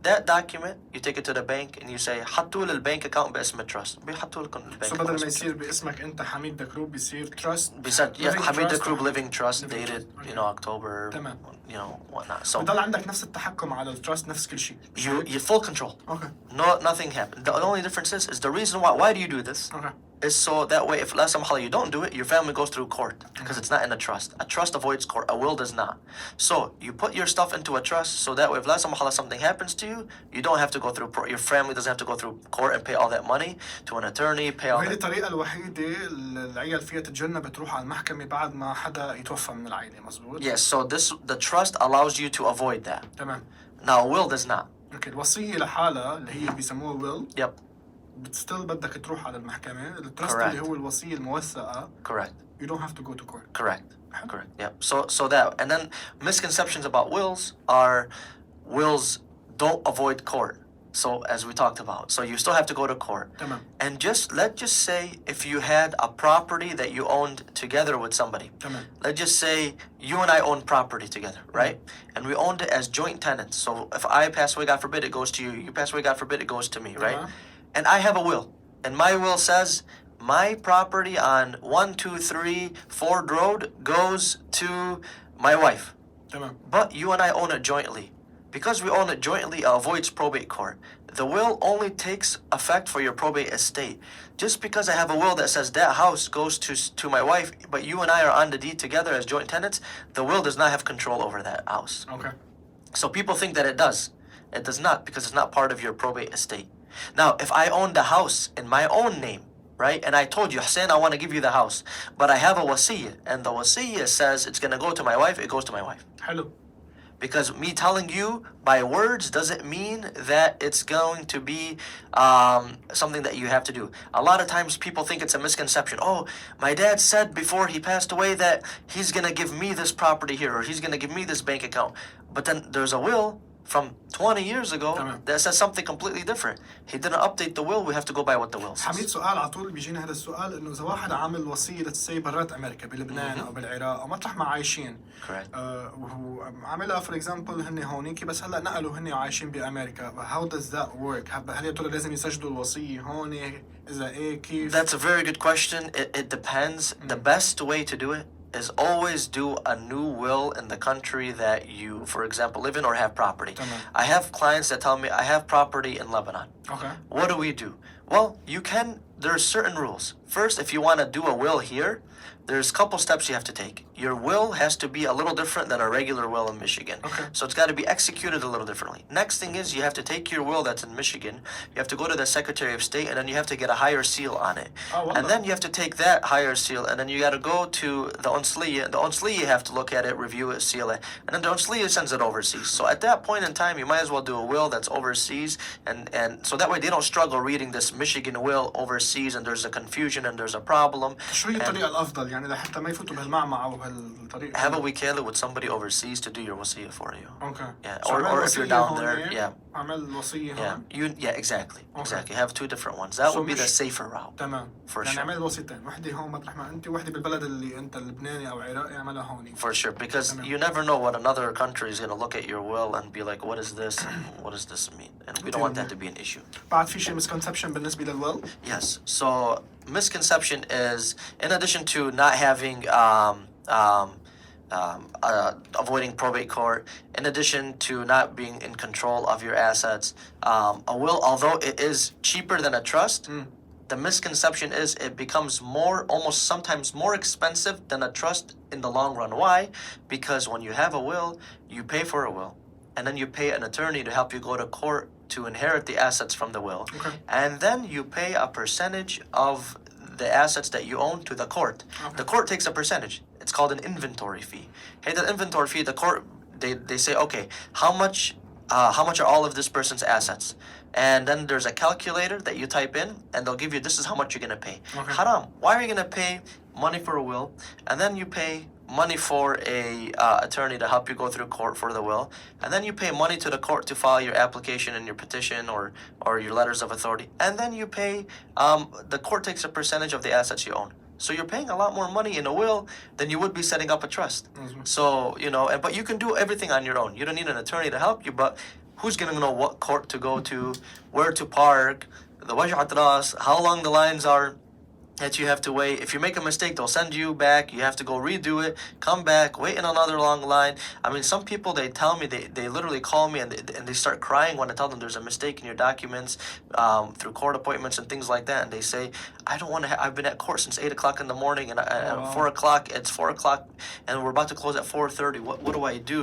That document, you take it to the bank and you say حطوا للبنك account باسم trust. بيحطوا لكم البنك. So بدل ما يصير باسمك أنت حميد دكروب بيصير trust. بيصير حميد دكروب living trust dated October. تمام. Whatnot. So بضل عندك نفس التحكم على التراست، نفس كل شيء. You full control. Okay. Nothing happened. The only difference is the reason why do you do this? Okay. Is so that way if last time you don't do it, your family goes through court because it's not in a trust. A trust avoids court. A will does not. So you put your stuff into a trust, so that way if last time something happens to you, you don't have to go through. Your family doesn't have to go through court and pay all that money to an attorney. Pay all. وهذه الطريقة الوحيدة اللي العيال فيها تتجنب تروح على المحكمة بعد ما حدا يتوفى من العائلة، مزبوط؟ Yes. So the trust allows you to avoid that. تمام. Now a will does not. Okay. الوصية لحالها اللي هي بيسموها will. Yep. بتستل بدك تروح على المحكمة. التراست اللي هو الوصية الموثقة. Correct. You don't have to go to court. Correct. Yep. So that, and then misconceptions about wills are wills don't avoid court. So as we talked about, so you still have to go to court. تمام. And let's just say if you had a property that you owned together with somebody. تمام. Let's just say you and I own property together, right? And we owned it as joint tenants. So if I pass away, God forbid, it goes to you. You pass away, God forbid, it goes to me, right? And I have a will. And my will says my property on 1, 2, 3 Ford Road goes to my wife. تمام. But you and I own it jointly. Because we own it jointly, it avoids probate court. The will only takes effect for your probate estate. Just because I have a will that says that house goes to my wife, but you and I are on the deed together as joint tenants, the will does not have control over that house. Okay. So people think that it does. It does not, because it's not part of your probate estate. Now, if I owned the house in my own name, right, and I told you, Hussein, I want to give you the house, but I have a wasiyah, and the wasiyah says it's going to go to my wife, it goes to my wife. حلو. Because me telling you by words doesn't mean that it's going to be something that you have to do. A lot of times people think it's a misconception. Oh, my dad said before he passed away that he's going to give me this property here, or he's going to give me this bank account. But then there's a will from 20 years ago that says something completely different. He didn't update the will. We have to go by what the will says. حميد، سؤال على طول بيجينا هذا السؤال، انه اذا واحد عامل وصيه لتسي برات امريكا بلبنان او بالعراق او مطرح ما عايشين، وهو عاملها فور اكزامبل هن هونيكي، بس هلا نقلوا هن عايشين بامريكا. How does that work؟ هل يا ترى لازم يسجلوا الوصيه هون؟ اذا ايه كيف؟ That's a very good question. It depends. The best way to do it is always do a new will in the country that you, for example, live in or have property. I have clients that tell me I have property in Lebanon. Okay. What do? Well, you can there are certain rules. First, if you want to do a will here, there's a couple steps you have to take. Your will has to be a little different than a regular will in Michigan. Okay. So it's got to be executed a little differently. Next thing is you have to take your will that's in Michigan, you have to go to the Secretary of State, and then you have to get a higher seal on it. Oh, wow. And then you have to take that higher seal, and then you got to go to the Onsliya. The Onsliya have to look at it, review it, seal it, and then the Onsliya sends it overseas. So at that point in time, you might as well do a will that's overseas, and so that way they don't struggle reading this Michigan will overseas, and there's a confusion and there's a problem. شو هي الطريقة الأفضل يعني لحتى ما يفوتوا بهالمعمعة أو بهالطريقة؟ Have a weekend with somebody overseas to do your wasiyah for you. Okay. Yeah, So or if you're down هون there, yeah. أعمل وصية Yeah, هون. exactly. Okay. Exactly. Have two different ones. That So would be the مش- safer route. تمام. For يعني sure. أعمل وصيتين، وحدة هون مطرح ما أنت، وحدة بالبلد اللي أنت لبناني أو عراقي أعملها هون. For sure, because Tamam. you never know what another country is going to look at your will and be like, what is this and what does this mean? And we don't want that to be an issue. بعد في شيء misconception بالنسبة للويل؟ Yes. So misconception is, in addition to not having avoiding probate court, in addition to not being in control of your assets, a will, although it is cheaper than a trust, the misconception is it becomes more, almost sometimes more expensive than a trust in the long run. Why? Because when you have a will, you pay for a will, and then you pay an attorney to help you go to court to inherit the assets from the will. Okay. And then you pay a percentage of the assets that you own to the court. Okay. The court takes a percentage. It's called an inventory fee. Hey, the inventory fee, the court, they say, okay, how much are all of this person's assets? And then there's a calculator that you type in, and they'll give you, this is how much you're going to pay. Okay. Haram. Why are you going to pay money for a will, and then you pay money for a attorney to help you go through court for the will, and then you pay money to the court to file your application and your petition or your letters of authority, and then you pay, the court takes a percentage of the assets you own. So you're paying a lot more money in a will than you would be setting up a trust. Mhm. So, but you can do everything on your own. You don't need an attorney to help you, but who's going to know what court to go to, where to park, the waj'at ras, how long the lines are that you have to wait. If you make a mistake, they'll send you back. You have to go redo it, come back, wait in another long line. I mean, some people, they tell me, they literally call me and they start crying when I tell them there's a mistake in your documents through court appointments and things like that. And they say, I don't want to, I've been at court since 8 o'clock in the morning and wow. 4 o'clock, it's 4 o'clock and we're about to close at 4:30. What do I do,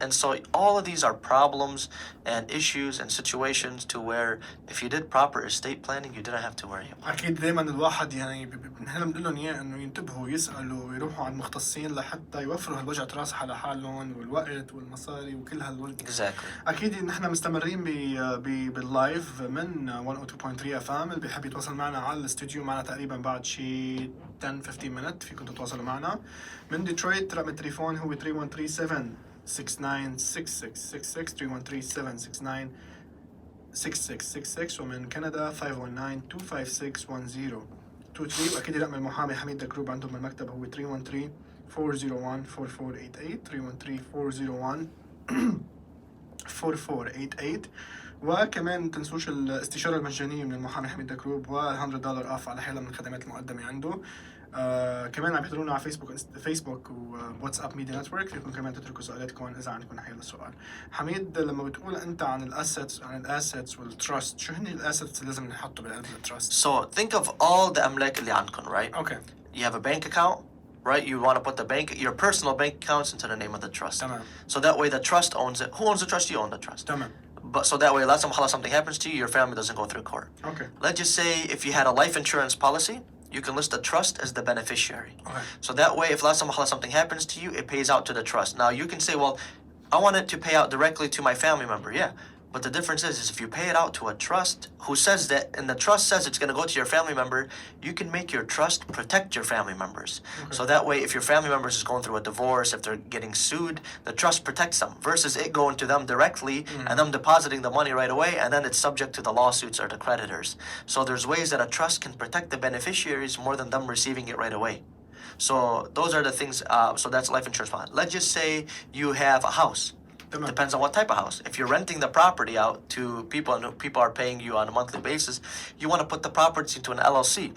And so all of these are problems and issues and situations to where if you did proper estate planning, you didn't have to worry about it. أكيد دائما الواحد يعني نحن بنقول لهم إياه إنه ينتبهوا يسألوا ويروحوا عند مختصين لحتى يوفروا هالوجعة راس على حالهم والوقت والمصاري وكل هالوقت. Exactly. أكيد نحن مستمرين باللايف من 102.3 FM. اللي بيحب يتواصل معنا على الاستوديو معنا تقريبا بعد شي 10-15 minutes فيكم تتواصلوا معنا. من ديترويت رقم التليفون هو 3137 696666 3137 6666 ومن كندا 519-256-1023 وأكيد رقم المحامي حميد دكروب عندهم المكتب هو 313-401-4488 313-401-4488 وكمان تنسوش الاستشارة المجانية من المحامي حميد دكروب $100 أوف على حالة من الخدمات المقدمة عنده. كمان عم يحضرونا على فيسبوك وواتساب ميديا نتورك. فيكم كمان تتركوا سؤالاتكم إذا عندكم حل للسؤال. حميد، لما بتقول أنت عن الأسيتس والتراست، شو هن الأسيتس اللي لازم نحطه بقلب التراست؟ So think of all the أملاك اللي عندكم, right? Okay. You have a bank account, right? You want to put your personal bank accounts into the name of the trust. تمام. So that way the trust owns it. Who owns the trust? You own the trust. تمام. But so that way, last time something happens to you, your family doesn't go through court. Okay. Let's just say if you had a life insurance policy, you can list the trust as the beneficiary. Okay. So that way, if last time something happens to you, it pays out to the trust. Now you can say, well, I want it to pay out directly to my family member. Yeah. But the difference is if you pay it out to a trust who says that, and the trust says it's going to go to your family member, you can make your trust protect your family members. Okay. So that way, if your family members is going through a divorce, if they're getting sued, the trust protects them versus it going to them directly and them depositing the money right away, and then it's subject to the lawsuits or the creditors. So there's ways that a trust can protect the beneficiaries more than them receiving it right away. So those are the things, so that's life insurance plan. Let's just say you have a house. Depends on what type of house. If you're renting the property out to people and people are paying you on a monthly basis, you want to put the property into an LLC.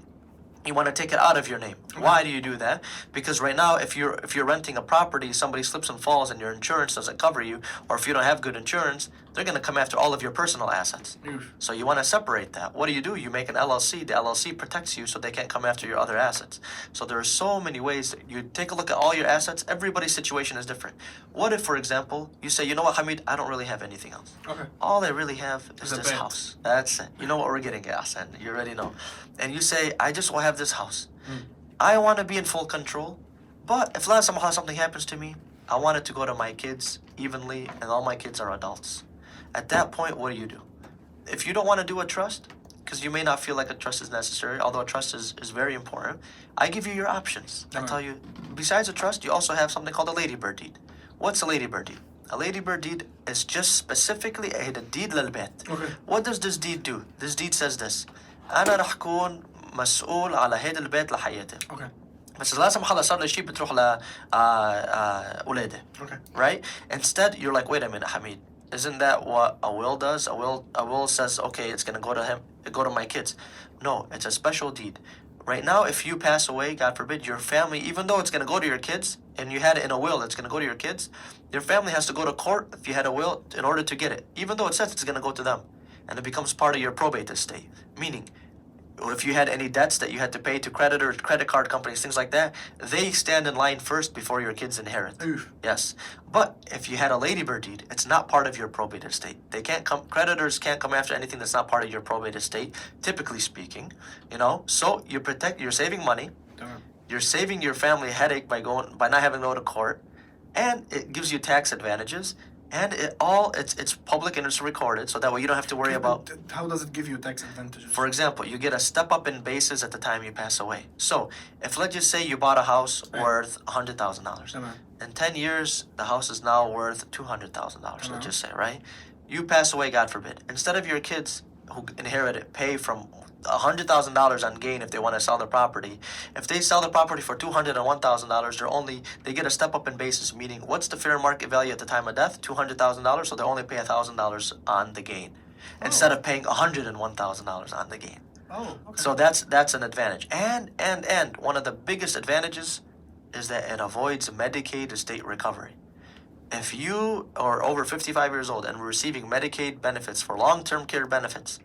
You want to take it out of your name. Why do you do that? Because right now, if you're renting a property, somebody slips and falls and your insurance doesn't cover you, or if you don't have good insurance, they're going to come after all of your personal assets. So you want to separate that. What do? You make an LLC. The LLC protects you so they can't come after your other assets. So there are so many ways that you take a look at all your assets. Everybody's situation is different. What if, for example, you say, you know what, Hameed, I don't really have anything else. Okay. All I really have is this bed. house. That's it. You know what we're getting at, Hassan. You already know. And you say, I just will have this house. I want to be in full control. But if somehow something happens to me, I want it to go to my kids evenly, and all my kids are adults. At that point, what do? If you don't want to do a trust, because you may not feel like a trust is necessary, although a trust is very important, I give you your options. I tell you, besides a trust, you also have something called a ladybird deed. What's a ladybird deed? A ladybird deed is just specifically a deed للبيت. Okay. What does this deed do? This deed says this. أنا رح كون مسؤول على هيدا البيت لحياتي. Okay. بس لا سمح الله صار لي شيء بتروح ل أولادي. Okay. Right? Instead, you're like, wait a minute, Hameed. Isn't that what a will does? A will says, okay, it's gonna go to him, go to my kids. No, it's a special deed. Right now, if you pass away, God forbid, your family, even though it's gonna go to your kids, and you had it in a will, it's gonna go to your kids, your family has to go to court if you had a will in order to get it, even though it says it's gonna go to them, and it becomes part of your probate estate. Meaning, if you had any debts that you had to pay to creditors, credit card companies, things like that, they stand in line first before your kids inherit. Oof. Yes. But if you had a ladybird deed, it's not part of your probate estate. They can't come, creditors can't come after anything that's not part of your probate estate, typically speaking, you know? So you're saving money, you're saving your family a headache by not having to go to court, and it gives you tax advantages. And it's public and it's recorded, so that way you don't have to worry about. How does it give you tax advantages? For example, you get a step up in basis at the time you pass away. So if let's just say you bought a house worth $100,000, in 10 years the house is now worth $200,000. Let's just say, right? You pass away, God forbid. Instead of your kids who inherit it pay from $100,000 on gain if they want to sell their property. If they sell the property for $201,000, they get a step up in basis, meaning what's the fair market value at the time of death? $200,000, so they only pay $1,000 on the gain instead of paying $101,000 on the gain. Oh, okay. So that's an advantage. And one of the biggest advantages is that it avoids Medicaid estate recovery. If you are over 55 years old and receiving Medicaid benefits for long-term care benefits,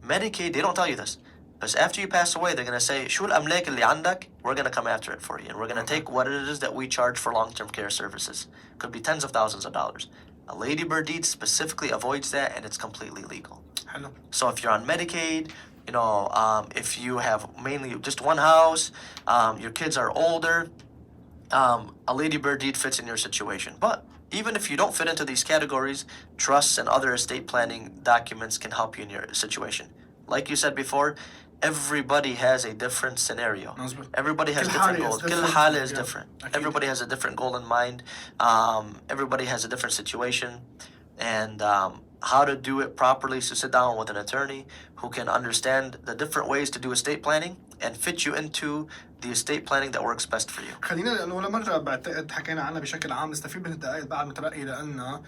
Medicaid, they don't tell you this, but after you pass away, they're going to say, شو الأملاك اللي عندك? We're going to come after it for you. And we're going to take what it is that we charge for long-term care services. Could be tens of thousands of dollars. A ladybird deed specifically avoids that, and it's completely legal. Hello. So if you're on Medicaid, you know, if you have mainly just one house, your kids are older, a ladybird deed fits in your situation. But even if you don't fit into these categories, trusts and other estate planning documents can help you in your situation. Like you said before, everybody has a different scenario. Everybody has different goals. كل حالة is different. Everybody has a different goal in mind. Everybody has a different situation. And how to do it properly, so sit down with an attorney who can understand the different ways to do estate planning and fit you into the estate planning that works best for you. خلينا لانه ولا مره بعتقد حكينا عنها بشكل عام نستفيد من الدقائق بعد مترقي لانه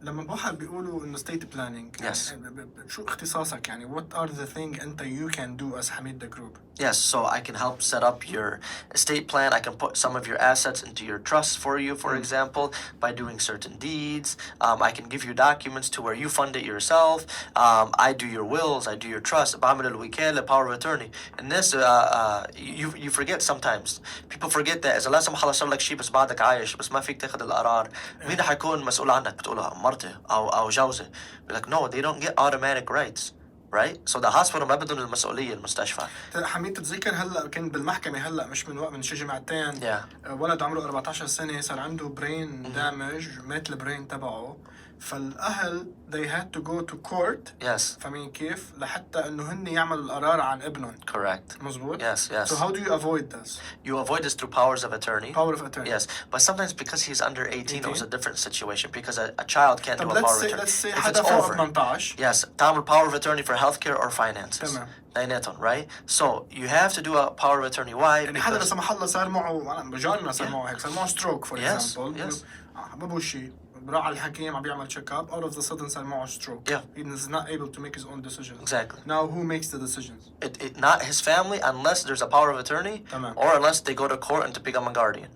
لما بواحد بيقولوا انه state planning Yes. شو اختصاصك يعني what are the thing انت you can do as Hameed Dakroub? Yes, so I can help set up your estate plan. I can put some of your assets into your trust for you, for example, by doing certain deeds. I can give you documents to where you fund it yourself. I do your wills, I do your trust. بعمل الوكالة, power of attorney. And this, you forget sometimes. People forget that إذا لا سمح الله صار لك شيء بس بعدك عايش بس ما فيك تاخذ القرار. مين حيكون مسؤول عنك؟ بتقولها مرتي أو جوزي. Like no, they don't get automatic rights. Right? So the hospital ما بدهم المسؤولية المستشفى. حميد تتذكر هلا كان بالمحكمة هلا مش من وقت من شي جمعتين ولد عمره 14 سنة صار عنده برين دامج مات البرين تبعه فالأهل they had to go to court. Yes. فاهمين كيف؟ لحتى إنه هن يعملوا القرار عن ابنهم. Correct. مزبوط. Yes, yes. So how do you avoid this? You avoid this through powers of attorney. Power of attorney. Yes, but sometimes because he's under 18, it was a different situation because a child can't do a power of attorney. Let's say if it's حدا فوق over. 18. Yes, تعمل power of attorney for healthcare or finances. تمام. Right? So you have to do a power of attorney. Why? يعني حدا لا سمح الله صار معه بجارنا صار معه هيك صار معه stroke for Yes, example. Yes. بابو شيء راح على الحكيم عم بيعمل check up, all of the sudden صار معه stroke. Yeah. He is not able to make his own decisions. Exactly. Now who makes the decisions? Not his family unless there's a power of attorney تمام. or unless they go to court and to become a guardian.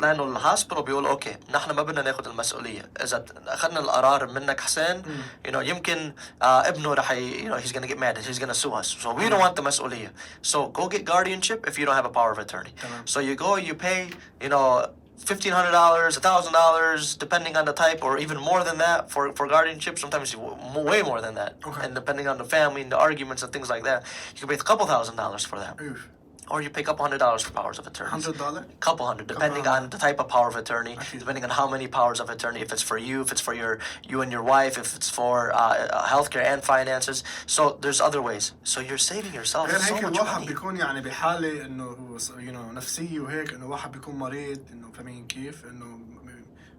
لأنه الهوسبيتال بيقول أوكي نحن ما بدنا ناخذ المسؤولية إذا أخذنا القرار منك حسين you know يمكن ابنه رح you know he's gonna get mad and he's gonna sue us, so we don't want the مسؤولية, so go get guardianship if you don't have a power of attorney. تمام. So you go, you pay you know $1,500, $1,000, depending on the type, or even more than that for guardianship. Sometimes way more than that, Okay. and depending on the family and the arguments and things like that, you can pay a couple $1,000s for that, Oof. or you pay a couple $100 for powers of attorney. $100? Couple hundred, depending on the type of power of attorney, Okay. depending on how many powers of attorney. If it's for you, if it's for you and your wife, if it's for healthcare and finances. So there's other ways. So you're saving yourself غير so هيك much الواحد money. بيكون يعني بحالة انه you know نفسية وهيك, انه واحد بيكون مريض, انه فاهمين كيف, انه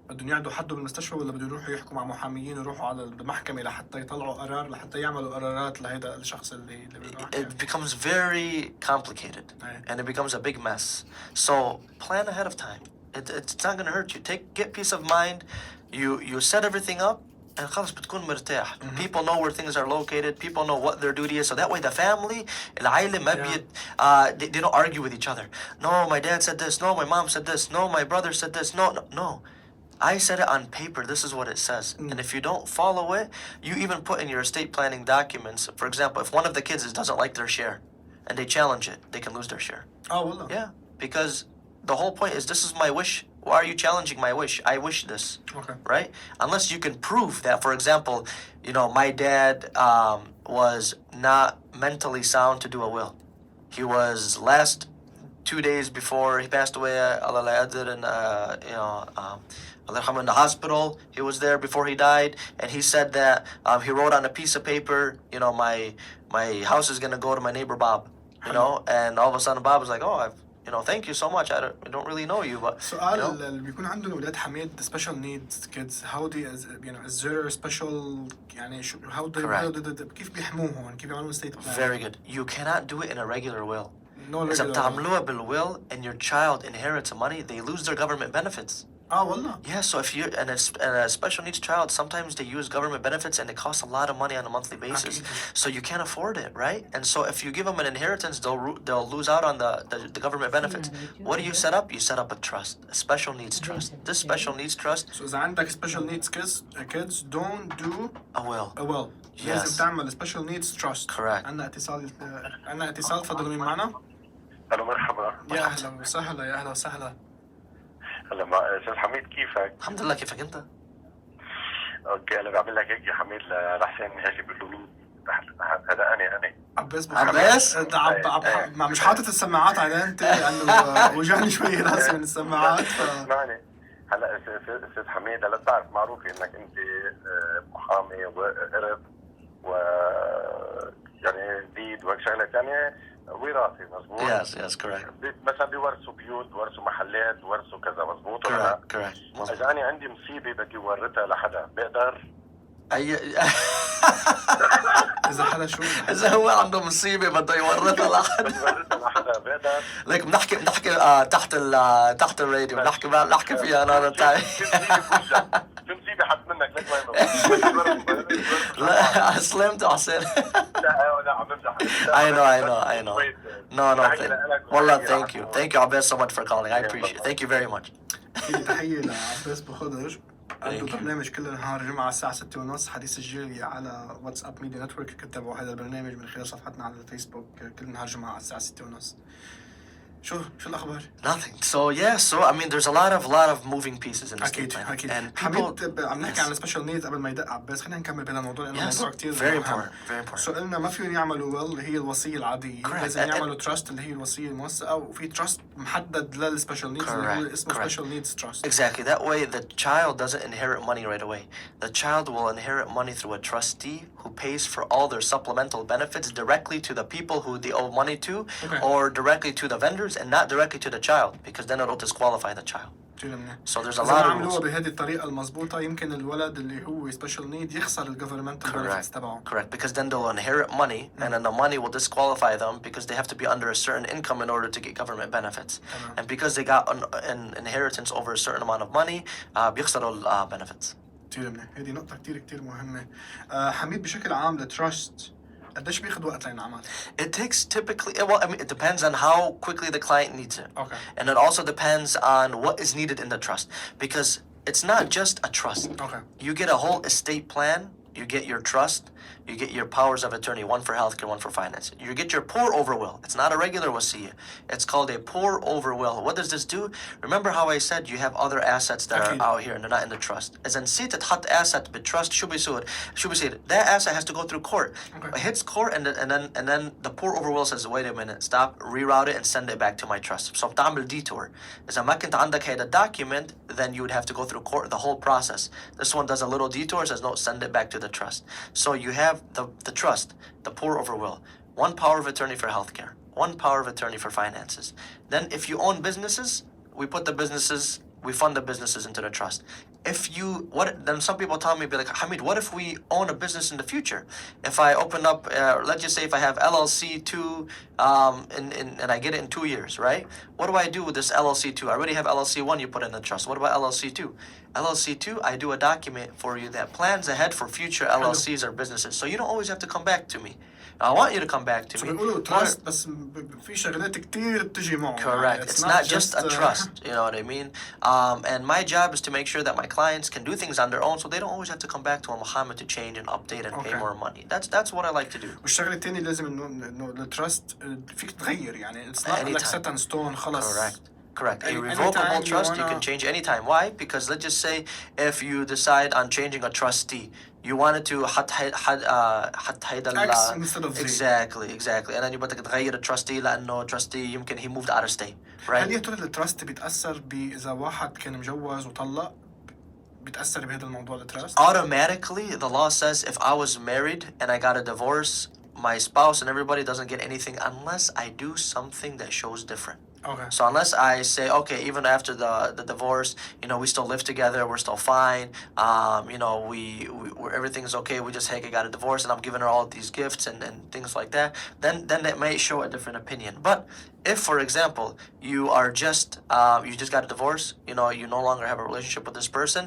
بدهم يقعدوا حدوا بالمستشفى ولا بدهم يروحوا يحكوا مع محاميين ويروحوا على المحكمة لحتى يطلعوا قرار, لحتى يعملوا قرارات لهيدا الشخص اللي بيروح. It becomes very complicated, Right. and it becomes a big mess. So plan ahead of time. It's not gonna hurt you. Get peace of mind. You set everything up, and خلاص بتكون مرتاح. People know where things are located. People know what their duty is. So that way the family, العائلة ما they don't argue with each other. No, my dad said this. No, my mom said this. No, my brother said this. No. I said it on paper. This is what it says. And if you don't follow it, you even put in your estate planning documents. For example, if one of the kids doesn't like their share and they challenge it, they can lose their share. اه والله. Yeah, because the whole point is this is my wish. Why are you challenging my wish? I wish this. Okay. Right? Unless you can prove that, for example, you know, my dad was not mentally sound to do a will. He was last 2 days before he passed away, Allah la yaqdir, and you know, Allah yarhamhu, in the hospital. He was there before he died, and he said that he wrote on a piece of paper, you know, my house is gonna go to my neighbor Bob, you know, and all of a sudden Bob was like, oh, you know, thank you so much. I don't really know you, but سؤال you know, اللي بيكون عندهم ولاد حميد special needs kids, how do you know is there special يعني how do كيف بيحموهم, كيف بيعملوا estate plan? very good. You cannot do it in a regular will. No إذا regular. بتعملوها بالwill and your child inherits money, they lose their government benefits. اه والله. Yeah, so if you're and a special needs child, sometimes they use government benefits and it costs a lot of money on a monthly basis. So you can't afford it, right? And so if you give them an inheritance, they'll lose out on the government benefits. What do you set up? You set up a trust, a special needs trust. This special needs trust, So إذا عندك special needs kids don't do a will. a will. Yes. لازم تعمل special needs trust. Correct. عندنا اتصال تفضلوا مين معنا؟ الو مرحبا. يا اهلا وسهلا, يا اهلا وسهلا. هلا مع استاذ حميد كيفك؟ الحمد لله, كيفك انت؟ اوكي انا بعمل لك هيك يا حميد لحسين هيك بيقولوا لي هذا انا عباس عباس؟ مش حاطط السماعات على انت لانه وجعني شوي راسي من السماعات اسمعني هلا استاذ حميد هلا بتعرف معروف انك انت محامي وقرب و يعني جديد وهيك شغلات يعني وراثي مزبوط. Yes, correct. مثلا بيورثوا بيوت, بيورثوا محلات, بيورثوا كذا مزبوط ولا لا؟ Correct. اذا انا عندي مصيبه بدي ورثها لحدا بقدر؟ اذا حدا شو إذا هو عنده مصيبة بده يورثها لحد. بدي ورثها لحدا بقدر؟ ليك بنحكي تحت الراديو, بنحكي فيها another time. في مصيبه حد منك ليك ما لا سلمت حسين. لا عم بمزح. I know. No. والله thank you عباس so much for calling. I appreciate it. Thank you very much. تحية لعباس بخضر, عنده برنامج كل نهار جمعة الساعة 6:30 حديث الجيل على واتساب ميديا نتورك. كتبوا هذا البرنامج من خلال صفحتنا على الفيسبوك كل نهار جمعة الساعة 6:30. شو الأخبار؟ Nothing. So I mean there's a lot of moving pieces in this أكيد. and people. حميد عم نحكي عن السبيشال نيدز قبل ما يدق عباس, خلينا نكمل بهذا الموضوع لأنه موضوع كتير very مهم. important. سؤالنا ما فيهم يعملوا will اللي هي الوصية العادية, لازم يعملوا تراست اللي هي الوصية الموثقة, وفي تراست محدد للسبيشال نيدز اللي هو اسمه سبيشال نيدز تراست. Exactly. That way the child doesn't inherit money right away. The child will inherit money through a trustee who pays for all their supplemental benefits directly to the people who they owe money to, or directly to the vendors and not directly to the child, because then it'll disqualify the child. So there's a إذا lot of عملوها rules. بهذه الطريقة المضبوطة يمكن الولد اللي هو special need يخسر ال governmental benefits تبعه. Correct, because then they'll inherit money, and then the money will disqualify them because they have to be under a certain income in order to get government benefits. And because they got an inheritance over a certain amount of money, بيخسروا ال benefits. كتير منيح. هذه نقطة كتير مهمة. حميد بشكل عام التراست قديش بياخد وقت لينعمل؟ It takes typically, well, I mean, it depends on how quickly the client needs it. Okay. And it also depends on what is needed in the trust, because it's not just a trust. Okay. You get a whole estate plan, you get your trust, you get your powers of attorney, one for healthcare, one for finance. You get your pour over will. It's not a regular wasiya. It's called a pour over will. What does this do? Remember how I said you have other assets that are out here and they're not in the trust. إذا نسيت تحط asset بالtrust شو بيصير؟ That asset has to go through court. Okay. It hits court and then the pour over will says, wait a minute, stop, reroute it and send it back to my trust. So بتعمل detour. إذا ما كنت عندك هذا document, then you would have to go through court, the whole process. This one does a little detour, says no, send it back to the trust. So you have the trust, the pour over will, one power of attorney for healthcare, one power of attorney for finances. Then if you own businesses, we fund the businesses into the trust. Then some people tell me, be like, Hameed, what if we own a business in the future? If I open up, let's just say if I have LLC 2, and I get it in 2 years, right? What do I do with this LLC 2? I already have LLC 1, you put in the trust. What about LLC 2? LLC 2, I do a document for you that plans ahead for future LLCs or businesses. So you don't always have to come back to me. I want you to come back to me. بيقولوا trust بس في شغلات كتير بتجي معه. Correct. It's not just a trust. You know what I mean? And my job is to make sure that my clients can do things on their own, so they don't always have to come back to a Muhammad to change and update and pay more money. That's what I like to do. والشغله الثانيه لازم انه التراست فيك تغير يعني it's not like set in stone خلص. Correct. A revocable trust you can change anytime. Why? Because let's just say if you decide on changing a trustee, you wanted to حط هيدا X instead of Z. Exactly. And then you بدك تغير الtrustee لأنه trustee يمكن he moved out of state. Right? هل يا ترى التراست بيتأثر إذا واحد كان مجوز وطلق بيتأثر بهذا الموضوع التراست؟ Automatically, the law says if I was married and I got a divorce, my spouse and everybody doesn't get anything unless I do something that shows different. Okay. So unless I say, okay, even after the divorce, you know, we still live together, we're still fine, you know, we're everything's okay, we just, hey, I got a divorce and I'm giving her all of these gifts and things like that, then it may show a different opinion. But if, for example, you are just, you just got a divorce, you know, you no longer have a relationship with this person,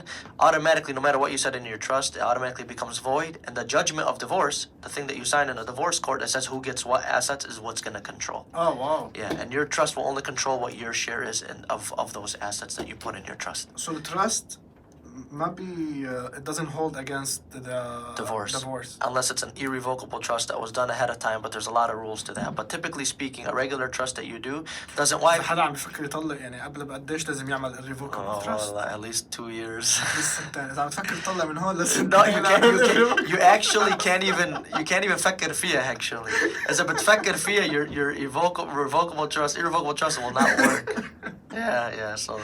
automatically, no matter what you said in your trust, it automatically becomes void. And the judgment of divorce, the thing that you sign in a divorce court that says who gets what assets is what's going to control. Oh, wow. Yeah, and your trust will only control what your share is of those assets that you put in your trust. So the trust it doesn't hold against the divorce unless it's an irrevocable trust that was done ahead of time, but there's a lot of rules to that. But typically speaking, a regular trust that you do doesn't wipe. حدا عم بفكر يطلق يعني قبل بقديش لازم يعمل irrevocable trust؟ At least 2 years. إذا عم تفكر تطلق من هون لازم. No, you actually can't even فكر فيها actually. إذا بتفكر فيها your irrevocable trust will not work. Yeah, so.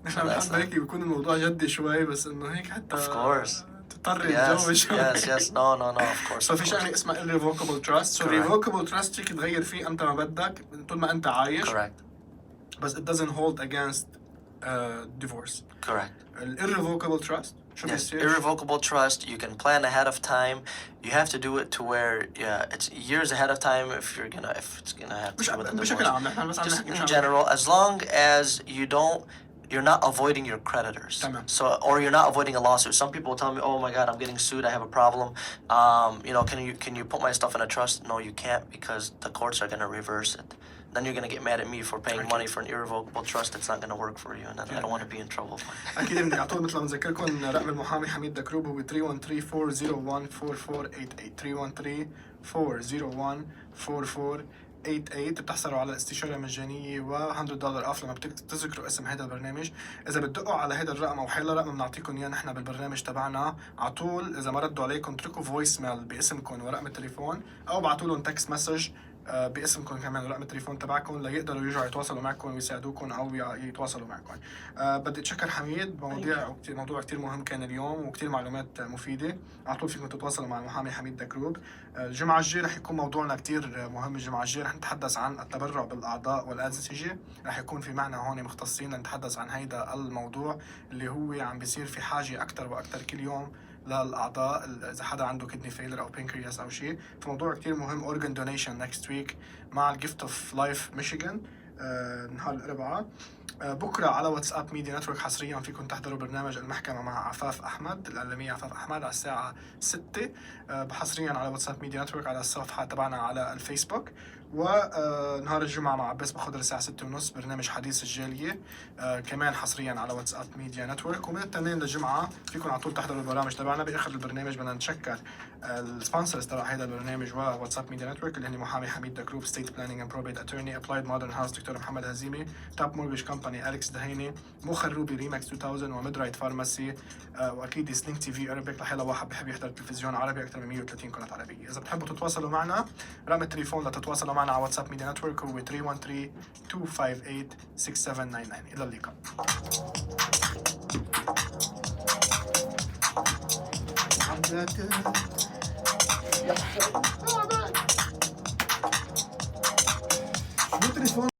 نحن بنحب هيك بيكون الموضوع جدي شوي بس إنه هيك حتى. Of course. تضطر الجو شوي. Yes. No, of course. So في شغلة اسمها irrevocable trust. So irrevocable trust فيك تغير فيه أنت ما بدك طول ما أنت عايش. Correct. But it doesn't hold against divorce. Correct. Irrevocable trust. Yes, irrevocable trust. You can plan ahead of time. You have to do it to where it's years ahead of time if it's gonna have to do with the divorce. Just in general, as long as you're not avoiding your creditors. Or you're not avoiding a lawsuit. Some people tell me, oh my God, I'm getting sued, I have a problem. You know, can you put my stuff in a trust? No, you can't because the courts are gonna reverse it. Then you're gonna get mad at me for paying money for an irrevocable trust that's not gonna work for you, and I don't want to be in trouble. أكيد بدي أعطوه مثل ما بذكركم رقم المحامي حميد دكروب هو 313-401-4488 بتحصلوا على استشارة مجانية و$100 أوف لما بتذكروا اسم هذا البرنامج. إذا بتدقوا على هذا الرقم أو حيلا رقم بنعطيكم إياه نحن بالبرنامج تبعنا على طول. إذا ما ردوا عليكم اتركوا فويس ميل باسمكم ورقم التليفون أو بعتوا لهم تكست مسج باسمكم كمان رقم التليفون تبعكم ليقدروا يرجعوا يتواصلوا معكم ويساعدوكم او يتواصلوا معكم. بدي اتشكر حميد، موضوع كتير مهم كان اليوم وكتير معلومات مفيده. على طول فيكم تتواصلوا مع المحامي حميد دكروب. الجمعه الجايه رح يكون موضوعنا كتير مهم. الجمعه الجايه رح نتحدث عن التبرع بالاعضاء والانسجه. رح يكون في معنا هون مختصين لنتحدث عن هيدا الموضوع اللي هو عم بيصير في حاجه اكثر واكثر كل يوم للاعضاء، اذا حدا عنده كدني فيلر او بنكرياس او شيء. فموضوع كتير مهم اورجان دونيشن نكست ويك مع الجيفت اوف لايف ميشيغان نهار الاربعاء. بكره على واتساب ميديا نتورك حصريا فيكم تحضروا برنامج المحكمه مع عفاف احمد، الاعلاميه عفاف احمد، على الساعه 6 حصريا على واتساب ميديا نتورك على الصفحه تبعنا على الفيسبوك. ونهار الجمعة مع عباس بخضر الساعة 6:30 برنامج حديث الجالية كمان حصريا على واتساب ميديا نتورك. ومن الاثنين للجمعة فيكم على طول تحضروا البرامج تبعنا. بآخر البرنامج بدنا نتشكر السبونسرز تبع هذا البرنامج وواتساب ميديا نتورك اللي هن محامي حميد دكروب، ستيت بلانينج اند بروبيت اتورني، ابلايد مودرن هاوس دكتور محمد هزيمي، توب مورجج كومباني اليكس دهيني، مخروبي ريماكس 2000 وميد رايت فارماسي، واكيد سلينك تي في اربك لحيلا واحد بحب يحضر تلفزيون عربي اكثر من 130 قناة عربية. اذا بتحبوا تتواصلوا معنا رقم التليفون لتتواصلوا معنا على واتساب ميديا نتورك هو 313-258-6799. إلى اللقاء.